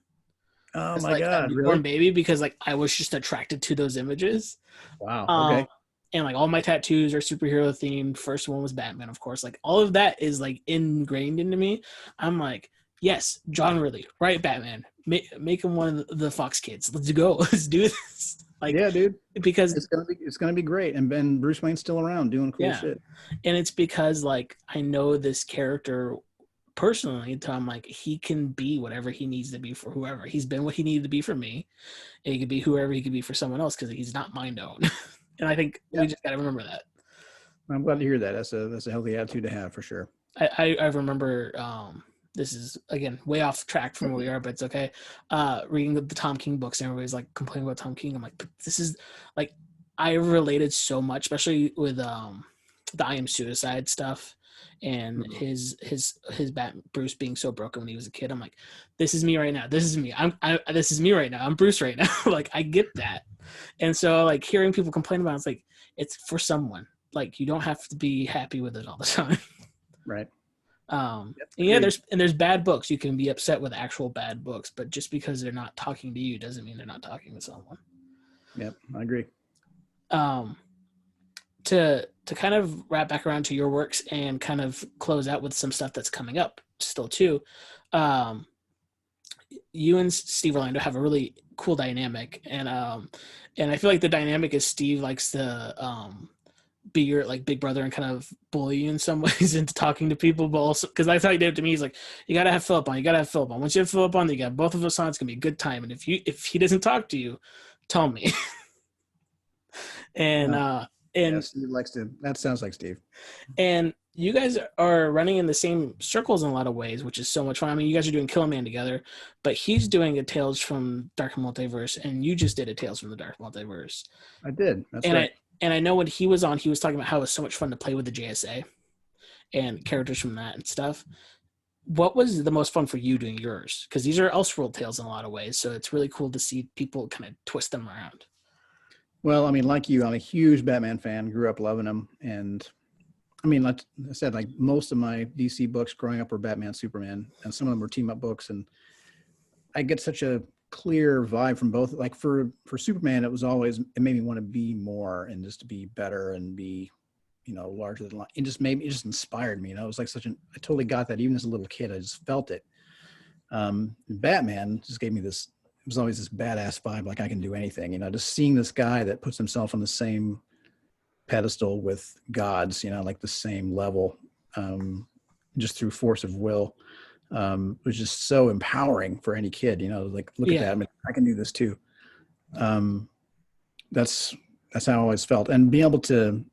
Oh as my like a God, newborn really? baby because like I was just attracted to those images. Wow. Um, Okay. and like all my tattoos are superhero themed. First one was Batman, of course. Like all of that is like ingrained into me. I'm like, yes, John Ridley, right? Batman, make him one of the Fox kids. Let's go. Let's do this. Like Yeah, dude. because It's gonna be great. And Ben Bruce Wayne's still around doing cool yeah, shit. and it's because like I know this character personally, so I'm like he can be whatever he needs to be for whoever. He's been what he needed to be for me, and he could be whoever he could be for someone else because he's not mind owned. And I think Yeah. we just got to remember that. I'm glad to hear that. That's a healthy attitude to have for sure. I remember this is again way off track from where we are, but it's okay. Reading the Tom King books, and everybody's like complaining about Tom King. I'm like, but this is like I related so much, especially with the I Am Suicide stuff and Mhm. his Bruce being so broken when he was a kid. I'm like, this is me right now. This is me. This is me right now. I'm Bruce right now. Like I get that. And so like hearing people complain about it's like it's for someone. Like you don't have to be happy with it all the time. Right. Yep, And yeah, agreed. there's bad books. You can be upset with actual bad books, but just because they're not talking to you doesn't mean they're not talking to someone. Yep, I agree. Um, to kind of wrap back around to your works and kind of close out with some stuff that's coming up still too. Um, you and Steve Orlando have a really cool dynamic, and I feel like the dynamic is Steve likes to be your like big brother and kind of bully you in some ways into talking to people, but also because I thought he did it to me. He's like, you gotta have Philip on. You gotta have Philip on. Once you have Philip on, you got both of us on. It's gonna be a good time. And if he doesn't talk to you, tell me. and Uh, uh yeah, and Steve likes to. That sounds like Steve. and you guys are running in the same circles in a lot of ways, which is so much fun. I mean, you guys are doing Kill Man together, but he's doing a Tales from Dark Multiverse, and you just did a Tales from the Dark Multiverse. I did. That's And right. I know when he was on, he was talking about how it was so much fun to play with the JSA and characters from that and stuff. What was the most fun for you doing yours? Because these are Elseworld tales in a lot of ways, so it's really cool to see people kind of twist them around. Well, I mean, like you, I'm a huge Batman fan. Grew up loving him, and I mean, like I said, like most of my DC books growing up were Batman, Superman, and some of them were team up books. And I get such a clear vibe from both. Like for Superman, it was always it made me want to be more and just to be better and be, larger than life. It just inspired me. It was like I totally got that even as a little kid. I just felt it. Batman just gave me this. It was always this badass vibe, like I can do anything. Just seeing this guy that puts himself on the same pedestal with gods, like the same level, just through force of will, was just so empowering for any kid. Like look at Yeah, that. I mean, I can do this too. Um, that's how I always felt, and being able to,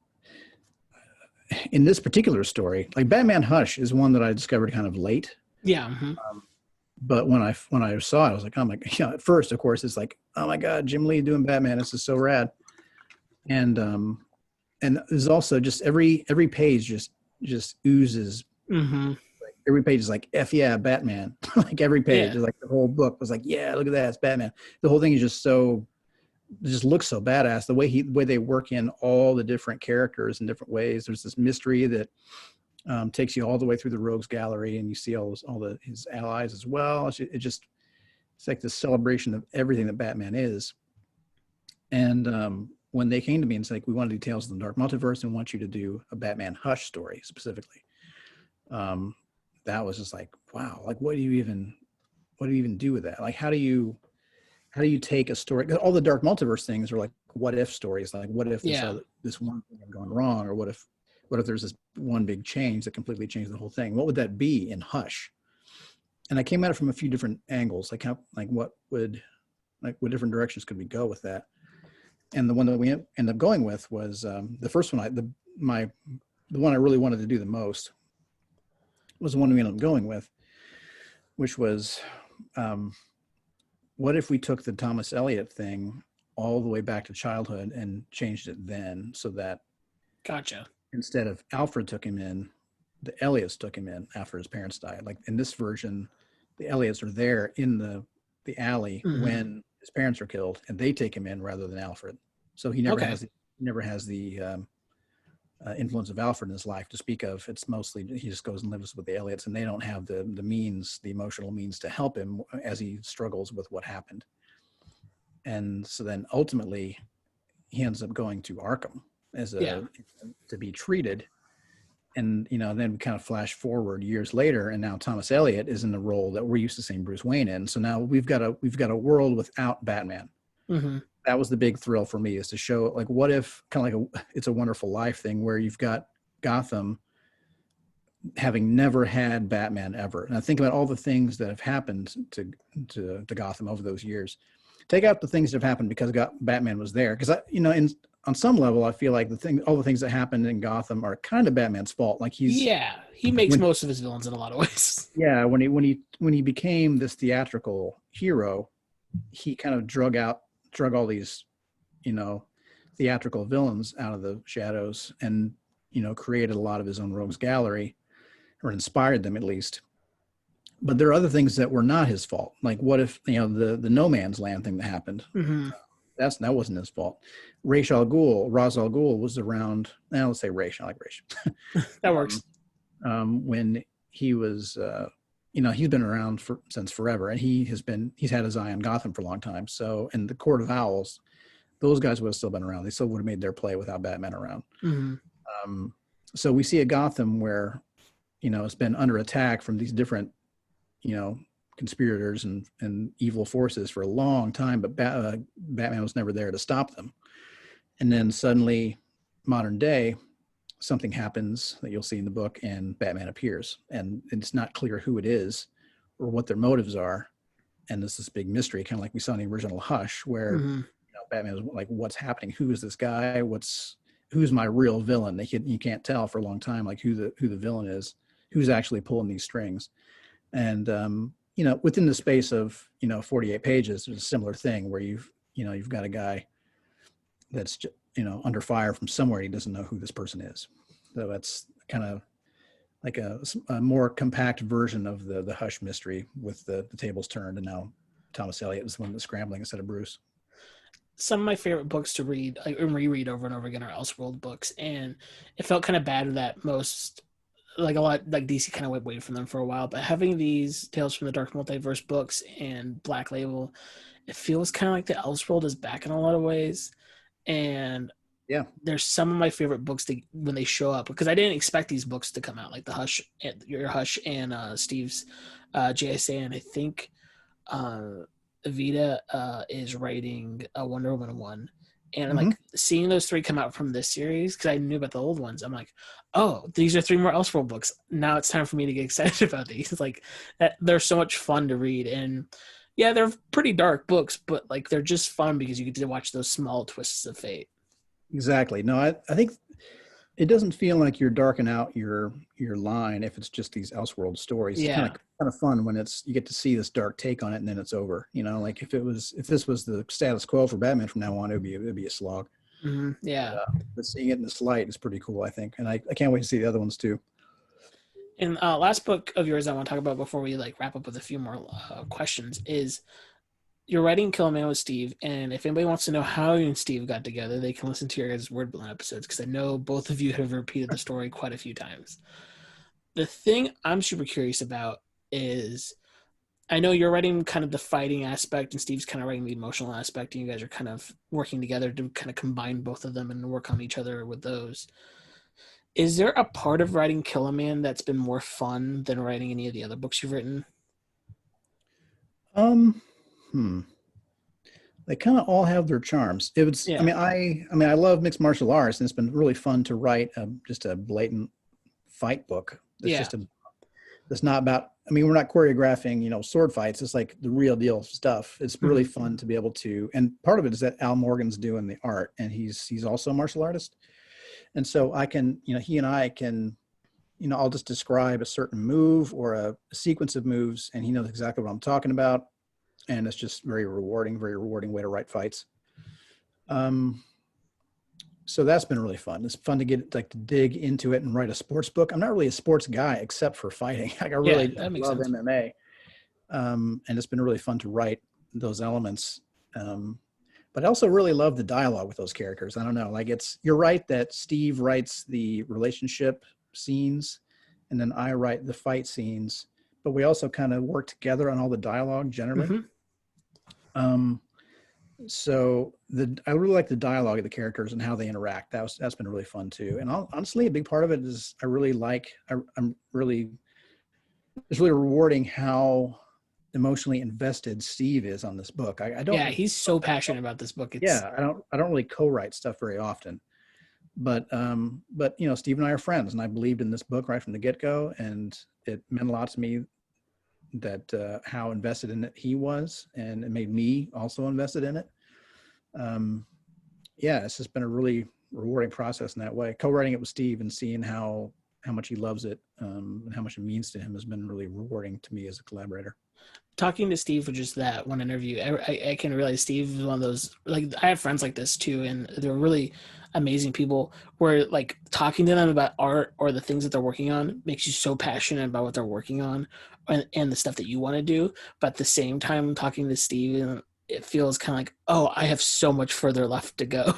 in this particular story, like Batman Hush is one that I discovered kind of late. yeah, mm-hmm. But when I saw it, I was like, oh my, at first, of course, it's like, oh my God, Jim Lee doing Batman. This is so rad. And there's also just every page just oozes. Mm-hmm. Like every page is like, F yeah, Batman. Like every page Yeah, is like the whole book was like, yeah, look at that, it's Batman. The whole thing is just so, it just looks so badass. The way they work in all the different characters in different ways. There's this mystery that takes you all the way through the Rogues Gallery, and you see his allies as well. It's like this celebration of everything that Batman is. And when they came to me and said, like, we want to do Tales of the Dark Multiverse and want you to do a Batman Hush story specifically, that was just like, wow, like what do you even do with that? Like how do you take a story? All the Dark Multiverse things are like what if stories, like what if yeah, this one thing had gone wrong, or what if there's this one big change that completely changed the whole thing? What would that be in Hush? And I came at it from a few different angles, like what different directions could we go with that? And the one that we ended up going with was the first one. The one I really wanted to do the most was the one we ended up going with, which was what if we took the Thomas Elliot thing all the way back to childhood and changed it then, so that gotcha. instead of Alfred took him in, the Elliots took him in after his parents died. Like in this version, the Elliots are there in the alley when his parents are killed, and they take him in rather than Alfred. So he never has the influence of Alfred in his life to speak of. It's mostly he just goes and lives with the Elliots, and they don't have the means, the emotional means to help him as he struggles with what happened. And so then ultimately he ends up going to Arkham to be treated. And, then we kind of flash forward years later, and now Thomas Elliot is in the role that we're used to seeing Bruce Wayne in. So now we've got a world without Batman. That was the big thrill for me, is to show, like, what if, kind of like It's a Wonderful Life thing, where you've got Gotham having never had Batman ever. And I think about all the things that have happened to Gotham over those years. Take out the things that have happened because Batman was there. Because on some level, I feel like all the things that happened in Gotham are kind of Batman's fault. Like he makes most of his villains in a lot of ways. Yeah, when he became this theatrical hero, he kind of drug all these, theatrical villains out of the shadows, and created a lot of his own rogues gallery, or inspired them at least. But there are other things that were not his fault. Like, what if the No Man's Land thing that happened? That wasn't his fault. Ra's al Ghul was around. Now let's say Ra's. I like Ra's. That works. When he was, he's been around since forever, and he's had his eye on Gotham for a long time. So, and the Court of Owls, those guys would have still been around. They still would have made their play without Batman around. So we see a Gotham where, it's been under attack from these different, conspirators and evil forces for a long time, but Batman was never there to stop them. And then suddenly, modern day, something happens that you'll see in the book, and Batman appears, and it's not clear who it is or what their motives are. And there's this big mystery, kind of like we saw in the original Hush, where Batman was like, what's happening? Who is this guy? Who's my real villain? You can't tell for a long time, like who the villain is, who's actually pulling these strings. And within the space of 48 pages, there's a similar thing where you've got a guy that's under fire from somewhere. He doesn't know who this person is. So that's kind of like a more compact version of the Hush mystery, with the tables turned, and now Thomas Elliot is the one that's scrambling instead of Bruce. Some of my favorite books to read and reread over and over again are Elseworld books, and it felt kind of bad that most, like a lot, like DC kind of went away from them for a while, but having these Tales from the Dark Multiverse books and Black Label, it feels kind of like the Elseworld is back in a lot of ways. And there's some of my favorite books when they show up, because I didn't expect these books to come out, like the Hush, your Hush, and Steve's JSA, and I think Evita is writing a Wonder Woman 1. And like seeing those 3 come out from this series, because I knew about the old ones, I'm like, oh, these are 3 more Elseworld books. Now it's time for me to get excited about these. It's like they're so much fun to read, and they're pretty dark books, but like they're just fun because you get to watch those small twists of fate. Exactly. No, I think it doesn't feel like you're darking out your line if it's just these Elseworld stories. Yeah. It's kind of fun when you get to see this dark take on it, and then it's over. Like if this was the status quo for Batman from now on, it'd be a slog. Yeah. But seeing it in this light is pretty cool, I think, and I can't wait to see the other ones too. And last book of yours I want to talk about before we wrap up with a few more questions is you're writing Kill a Man with Steve, and if anybody wants to know how you and Steve got together, they can listen to your guys' Word Balloon episodes, because I know both of you have repeated the story quite a few times. The thing I'm super curious about is, I know you're writing kind of the fighting aspect, and Steve's kind of writing the emotional aspect, and you guys are kind of working together to kind of combine both of them and work on each other with those. Is there a part of writing Kill a Man that's been more fun than writing any of the other books you've written? They kind of all have their charms. I love mixed martial arts, and it's been really fun to write just a blatant fight book. That's not about, we're not choreographing, sword fights. It's like the real deal stuff. It's really fun to be able to, and part of it is that Al Morgan's doing the art, and he's also a martial artist. And so I can, he and I can, I'll just describe a certain move or a sequence of moves, and he knows exactly what I'm talking about. And it's just very rewarding way to write fights. So that's been really fun. It's fun to get like to dig into it and write a sports book. I'm not really a sports guy except for fighting. Like I Yeah, really that makes love sense. MMA, and it's been really fun to write those elements. But I also really love the dialogue with those characters. I don't know, like you're right that Steve writes the relationship scenes, and then I write the fight scenes. But we also kind of work together on all the dialogue generally. Mm-hmm. Um, so I really like the dialogue of the characters and how they interact. That's been really fun too. And honestly, a big part of it is I'm really it's really rewarding how emotionally invested Steve is on this book. I Yeah, don't he's so passionate about this book. It's I don't really co-write stuff very often, but you know, Steve and I are friends, and I believed in this book right from the get-go, and it meant a lot to me that how invested in it he was, and it made me also invested in it. Yeah, it's just been a really rewarding process in that way. Co-writing it with Steve and seeing how much he loves it, and how much it means to him has been really rewarding to me as a collaborator. talking to Steve for just that one interview. I can realize Steve is one of those, like, I have friends like this too, and they're really amazing people where like talking to them about art or the things that they're working on makes you so passionate about what they're working on and the stuff that you want to do. But at the same time, talking to Steve, it feels kind of like, oh, I have so much further left to go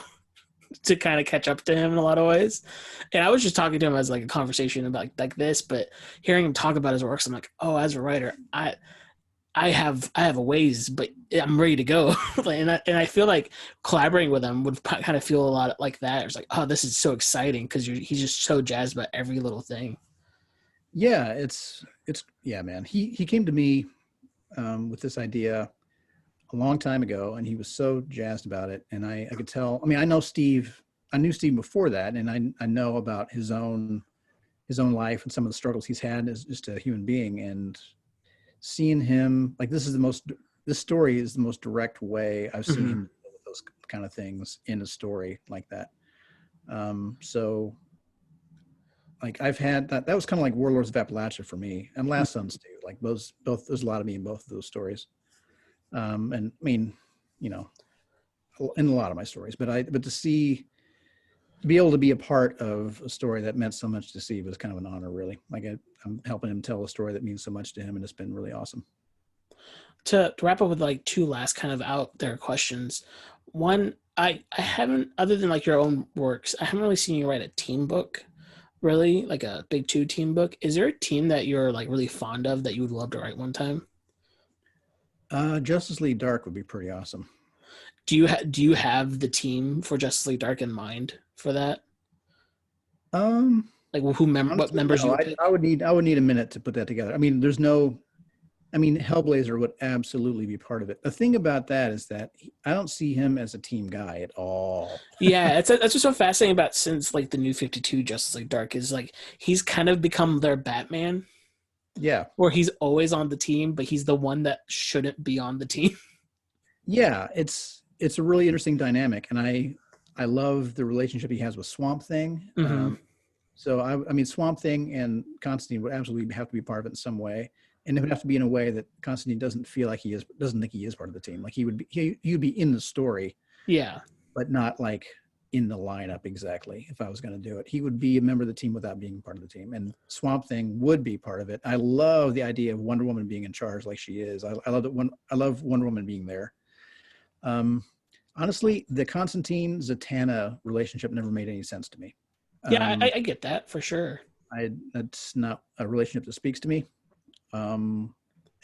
to kind of catch up to him in a lot of ways. And I was just talking to him as like a conversation about like this, but hearing him talk about his works, I'm like, oh, as a writer, I have a ways, but I'm ready to go. and I feel like collaborating with him would kind of feel a lot like that. It's like, oh, this is so exciting because he's just so jazzed about every little thing. Yeah, yeah, man. He came to me with this idea a long time ago, and he was so jazzed about it. And I could tell. I mean, I knew Steve before that, and I know about his own life and some of the struggles he's had as just a human being. And seeing him, like, this story is the most direct way I've seen him deal with those kind of things in a story like that. So like I've had that was kind of like Warlords of Appalachia for me, and Last Sons too. Like both there's a lot of me in both of those stories. And I mean, you know, in a lot of my stories, but to be able to be a part of a story that meant so much to Steve was kind of an honor, really. Like I'm helping him tell a story that means so much to him, and it's been really awesome. To wrap up with like two last kind of out there questions. One, I haven't, other than like your own works, I haven't really seen you write a team book, really, like a big two team book. Is there a team that you're like really fond of that you would love to write one time? Justice League Dark would be pretty awesome. Do you have the team for Justice League Dark in mind for that? Like what Honestly, members you no. would pick? I would need a minute to put that together. I mean, Hellblazer would absolutely be part of it. The thing about that is that I don't see him as a team guy at all. Yeah, that's what's so fascinating about since like the New 52 Justice League Dark is like he's kind of become their Batman, Yeah. where he's always on the team, but he's the one that shouldn't be on the team. Yeah, it's a really interesting dynamic, and I love the relationship he has with Swamp Thing. Mm-hmm. So I mean, Swamp Thing and Constantine would absolutely have to be part of it in some way, and it would have to be in a way that Constantine doesn't think he is part of the team. Like he'd be in the story, Yeah. but not like in the lineup exactly. If I was going to do it, he would be a member of the team without being part of the team, and Swamp Thing would be part of it. I love the idea of Wonder Woman being in charge like she is. I love Wonder Woman being there. Honestly, the Constantine Zatanna relationship never made any sense to me. Yeah, I get that for sure. That's not a relationship that speaks to me. And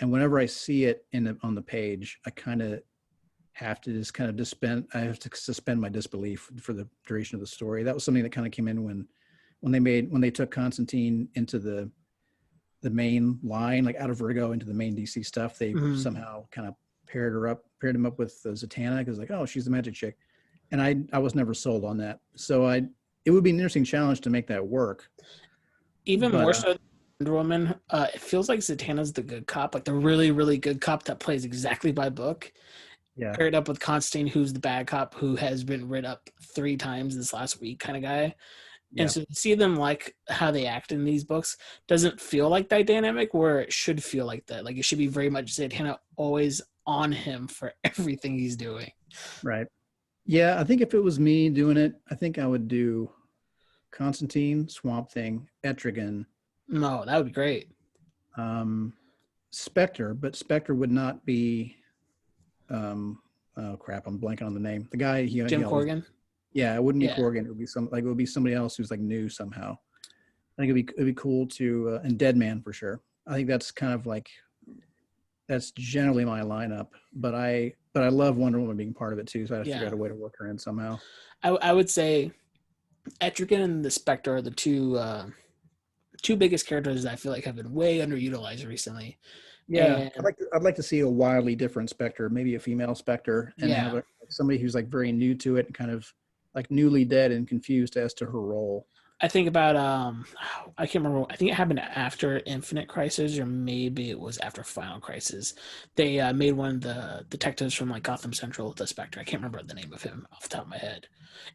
whenever I see it on the page, I kind of have to just kind of suspend my disbelief for the duration of the story. That was something that kind of came in when they took Constantine into the main line, like out of Vertigo into the main DC stuff. They somehow kind of paired him up with Zatanna because like, oh, she's the magic chick, and I was never sold on that. So it would be an interesting challenge to make that work. More so than Wonder Woman, it feels like Zatanna's the good cop, like the really, really good cop that plays exactly by book. Yeah. Paired up with Constantine, who's the bad cop who has been writ up 3 times this last week kind of guy. Yeah. And so to see them like how they act in these books doesn't feel like that dynamic where it should feel like that. Like it should be very much Zatanna always on him for everything he's doing. Right. Yeah, I think if it was me doing it, I think I would do Constantine, Swamp Thing, Etrigan, No, that would be great. um, Spectre, but Spectre would not be. Oh crap, I'm blanking on the name. The guy he Jim always. Corrigan. Yeah, it wouldn't be Yeah, Corrigan. It would be it would be somebody else who's like new somehow. I think it'd be cool to and Dead Man for sure. I think that's kind of like that's generally my lineup. But I love Wonder Woman being part of it too. So I have to figure yeah. out a way to work her in somehow. I would say Etrigan and the Spectre are the two biggest characters that I feel like have been way underutilized recently. Yeah, And I'd like to see a wildly different Spectre, maybe a female Spectre, and have yeah, somebody who's like very new to it, and kind of like newly dead and confused as to her role. I think about I can't remember. I think it happened after Infinite Crisis, or maybe it was after Final Crisis. They made one of the detectives from like Gotham Central, the Spectre. I can't remember the name of him off the top of my head.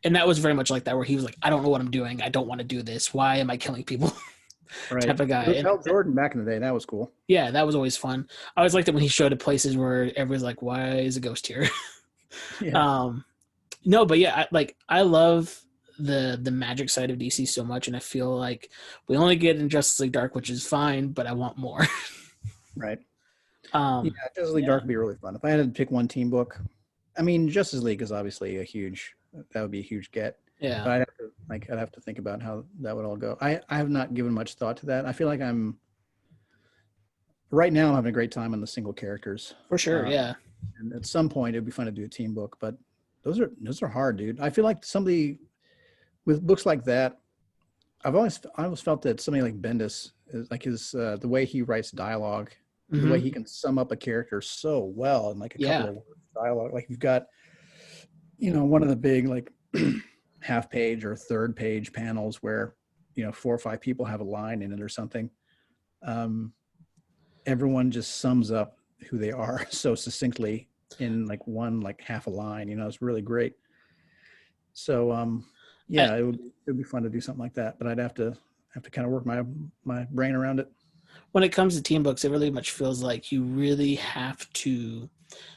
And that was very much like that, where he was like, "I don't know what I'm doing. I don't want to do this. Why am I killing people?" Right. type of guy. It was And Hal Jordan back in the day. That was cool. yeah, that was always fun. I always liked it when he showed up places where everyone's like, "Why is a ghost here?" Yeah. um, no, but yeah, I love the magic side of DC so much, and I feel like we only get in Justice League Dark, which is fine, but I want more. Right. Yeah, um, Justice League yeah, Dark would be really fun. If I had to pick one team book, I mean, Justice League is obviously that would be a huge get. yeah, But I'd have to think about how that would all go. I have not given much thought to that. I feel like right now I'm having a great time on the single characters. for sure. Yeah, And at some point it'd be fun to do a team book, but those are hard, dude. I feel like somebody with books like that, I always felt that somebody like Bendis is like his the way he writes dialogue, the way hmm he can sum up a character so well in like a couple yeah, of words dialogue. Like you've got, one of the big like half page or third page panels where, four or five people have a line in it or something. Um, Everyone just sums up who they are so succinctly in like one like half a line. It's really great. So I, yeah, it would be fun to do something like that, but I'd have to kind of work my brain around it. when it comes to team books, it really much feels like you really have to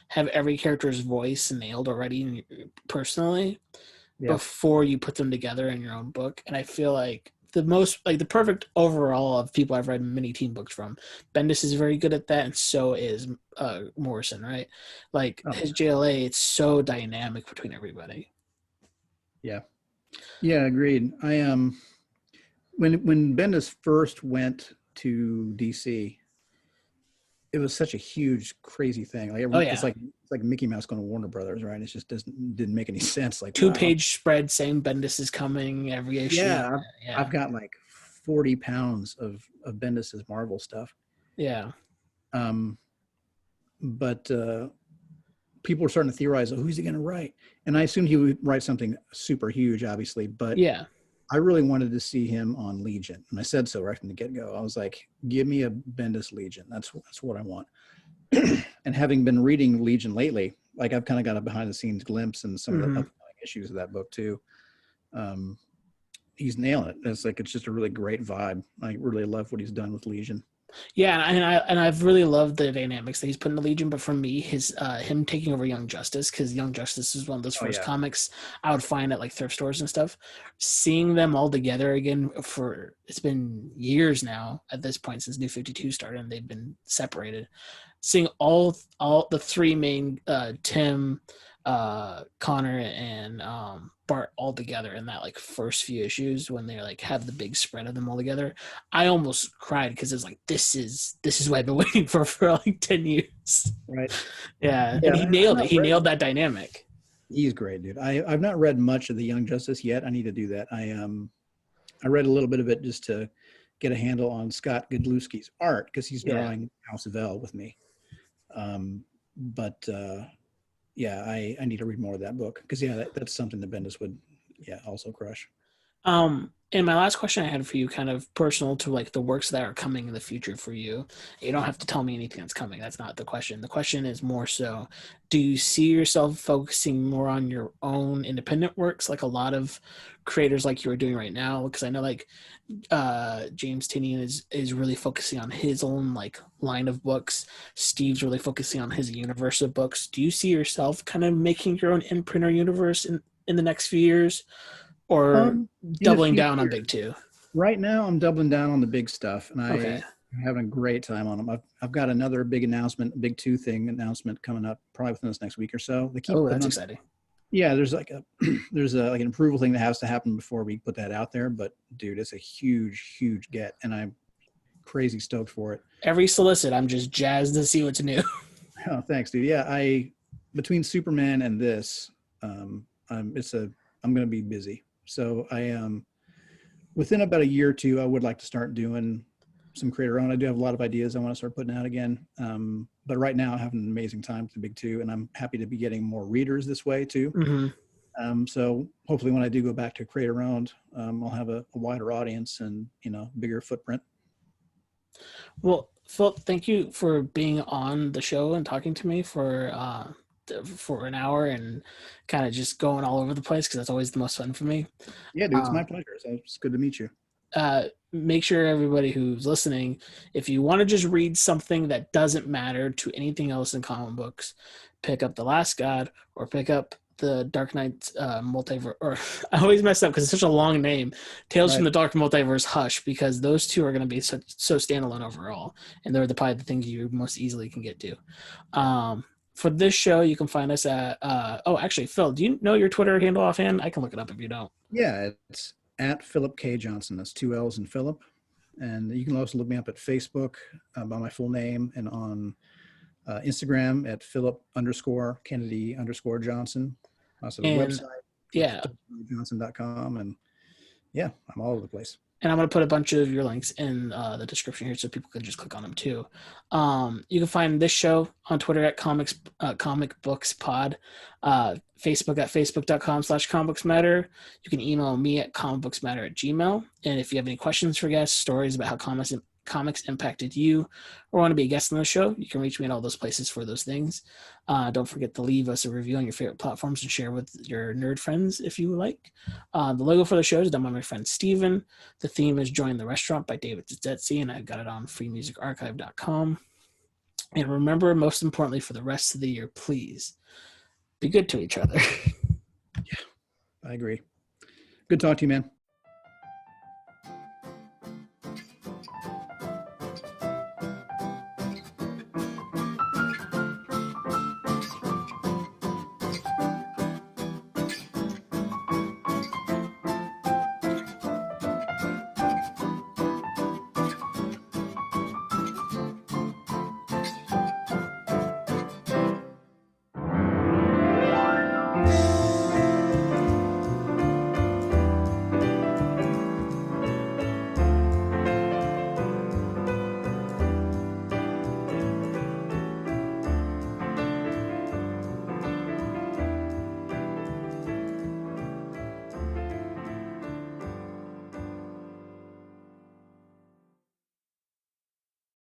have every character's voice nailed already personally Yeah. before you put them together in your own book. And I feel like the perfect overall of people I've read many team books from, Bendis is very good at that, and so is Morrison, right? Like Oh his JLA, it's so dynamic between everybody. yeah. Yeah, agreed. I when Bendis first went to DC, it was such a huge, crazy thing. Like Oh it's yeah, like Mickey Mouse going to Warner Brothers, right? It just didn't make any sense. Like, two wow, page spread saying Bendis is coming every issue. yeah, I've Yeah, got like 40 pounds of Bendis's Marvel stuff. yeah, Um, but people were starting to theorize, oh, who's he going to write? And I assumed he would write something super huge, obviously, but yeah. I really wanted to see him on Legion. And I said so right from the get-go. I was like, give me a Bendis Legion. That's what I want. And having been reading Legion lately, like I've kind of got a behind the scenes glimpse and some of the Mm-hmm. upcoming issues of that book too. Um, he's nailing it. It's just a really great vibe. I really love what he's done with Legion. Yeah, and I've really loved the dynamics that he's put in the Legion. But for me, his him taking over Young Justice, because Young Justice is one of those Oh first yeah. comics I would find at like thrift stores and stuff. Seeing them all together again for it's been years now at this point since New 52 started, and they've been separated. Seeing all the three main Tim, Connor, and Bart all together in that like first few issues when they like have the big spread of them all together, I almost cried because it's like this is what I've been waiting for like 10 years. Right. Yeah, and Yeah. he I've nailed it. not He read. nailed that dynamic. He's great, dude. I've not read much of the Young Justice yet. I need to do that. I read a little bit of it just to get a handle on Scott Godlewski's art because he's Yeah. drawing House of L with me. But yeah, I need to read more of that book because yeah, that's something that Bendis would also crush. And my last question I had for you, kind of personal to like the works that are coming in the future for you. You don't have to tell me anything that's coming. That's not the question. The question is more so, do you see yourself focusing more on your own independent works, like a lot of creators like you are doing right now? Because I know like James Tinian is really focusing on his own like line of books. Steve's really focusing on his universe of books. Do you see yourself kind of making your own imprint or universe in the next few years? Or In a doubling few down on years. Big Two? Right now, I'm doubling down on the big stuff, and Okay. I'm having a great time on them. I've got another big announcement, big two thing announcement coming up probably within this next week or so. They keep Oh, putting that's on. exciting. Yeah, there's like a there's a like an approval thing that has to happen before we put that out there. But dude, it's a huge get, and I'm crazy stoked for it. Every solicit, I'm just jazzed to see what's new. Oh, thanks, dude. Yeah, I between Superman and this, I'm going to be busy. So within about a year or two, I would like to start doing some creator own. I do have a lot of ideas I want to start putting out again. But right now, I have an amazing time with the big two, and I'm happy to be getting more readers this way too. Mm-hmm. So hopefully, when I do go back to creator owned, I'll have a wider audience and bigger footprint. Well, Phil, thank you for being on the show and talking to me for an hour and kind of just going all over the place because that's always the most fun for me. Yeah, dude, it's my Um, pleasure. So it's good to meet you. Make sure everybody who's listening, if you want to just read something that doesn't matter to anything else in comic books, pick up The Last God or pick up the Dark Knight multiverse. Or I always mess up because it's such a long name. Tales from Right. the Dark Multiverse, Hush, because those two are going to be so standalone overall, and they're probably the things you most easily can get to. For this show, you can find us at. Oh, actually, Phil, do you know your Twitter handle offhand? I can look it up if you don't. Yeah, it's at Phillip K. Johnson. That's two L's in Philip. And you can also look me up at Facebook by my full name and on Instagram at Phillip_Kennedy_Johnson. Also the And website, yeah, Johnson.com. And yeah, I'm all over the place. and I'm going to put a bunch of your links in the description here so people can just click on them too. You can find this show on Twitter at Comic Books Pod, Facebook at facebook.com/comicbooksmatter. You can email me at comicbooksmatter@gmail. And if you have any questions for guests, stories about how comics impacted you, or want to be a guest on the show, you can reach me at all those places for those things. Don't forget to leave us a review on your favorite platforms and share with your nerd friends if you like. The logo for the show is done by my friend Steven. The theme is Join the Restaurant by David Szesztay, and I've got it on freemusicarchive.com. And remember, most importantly, for the rest of the year, please be good to each other. I agree. Good talk to you, man.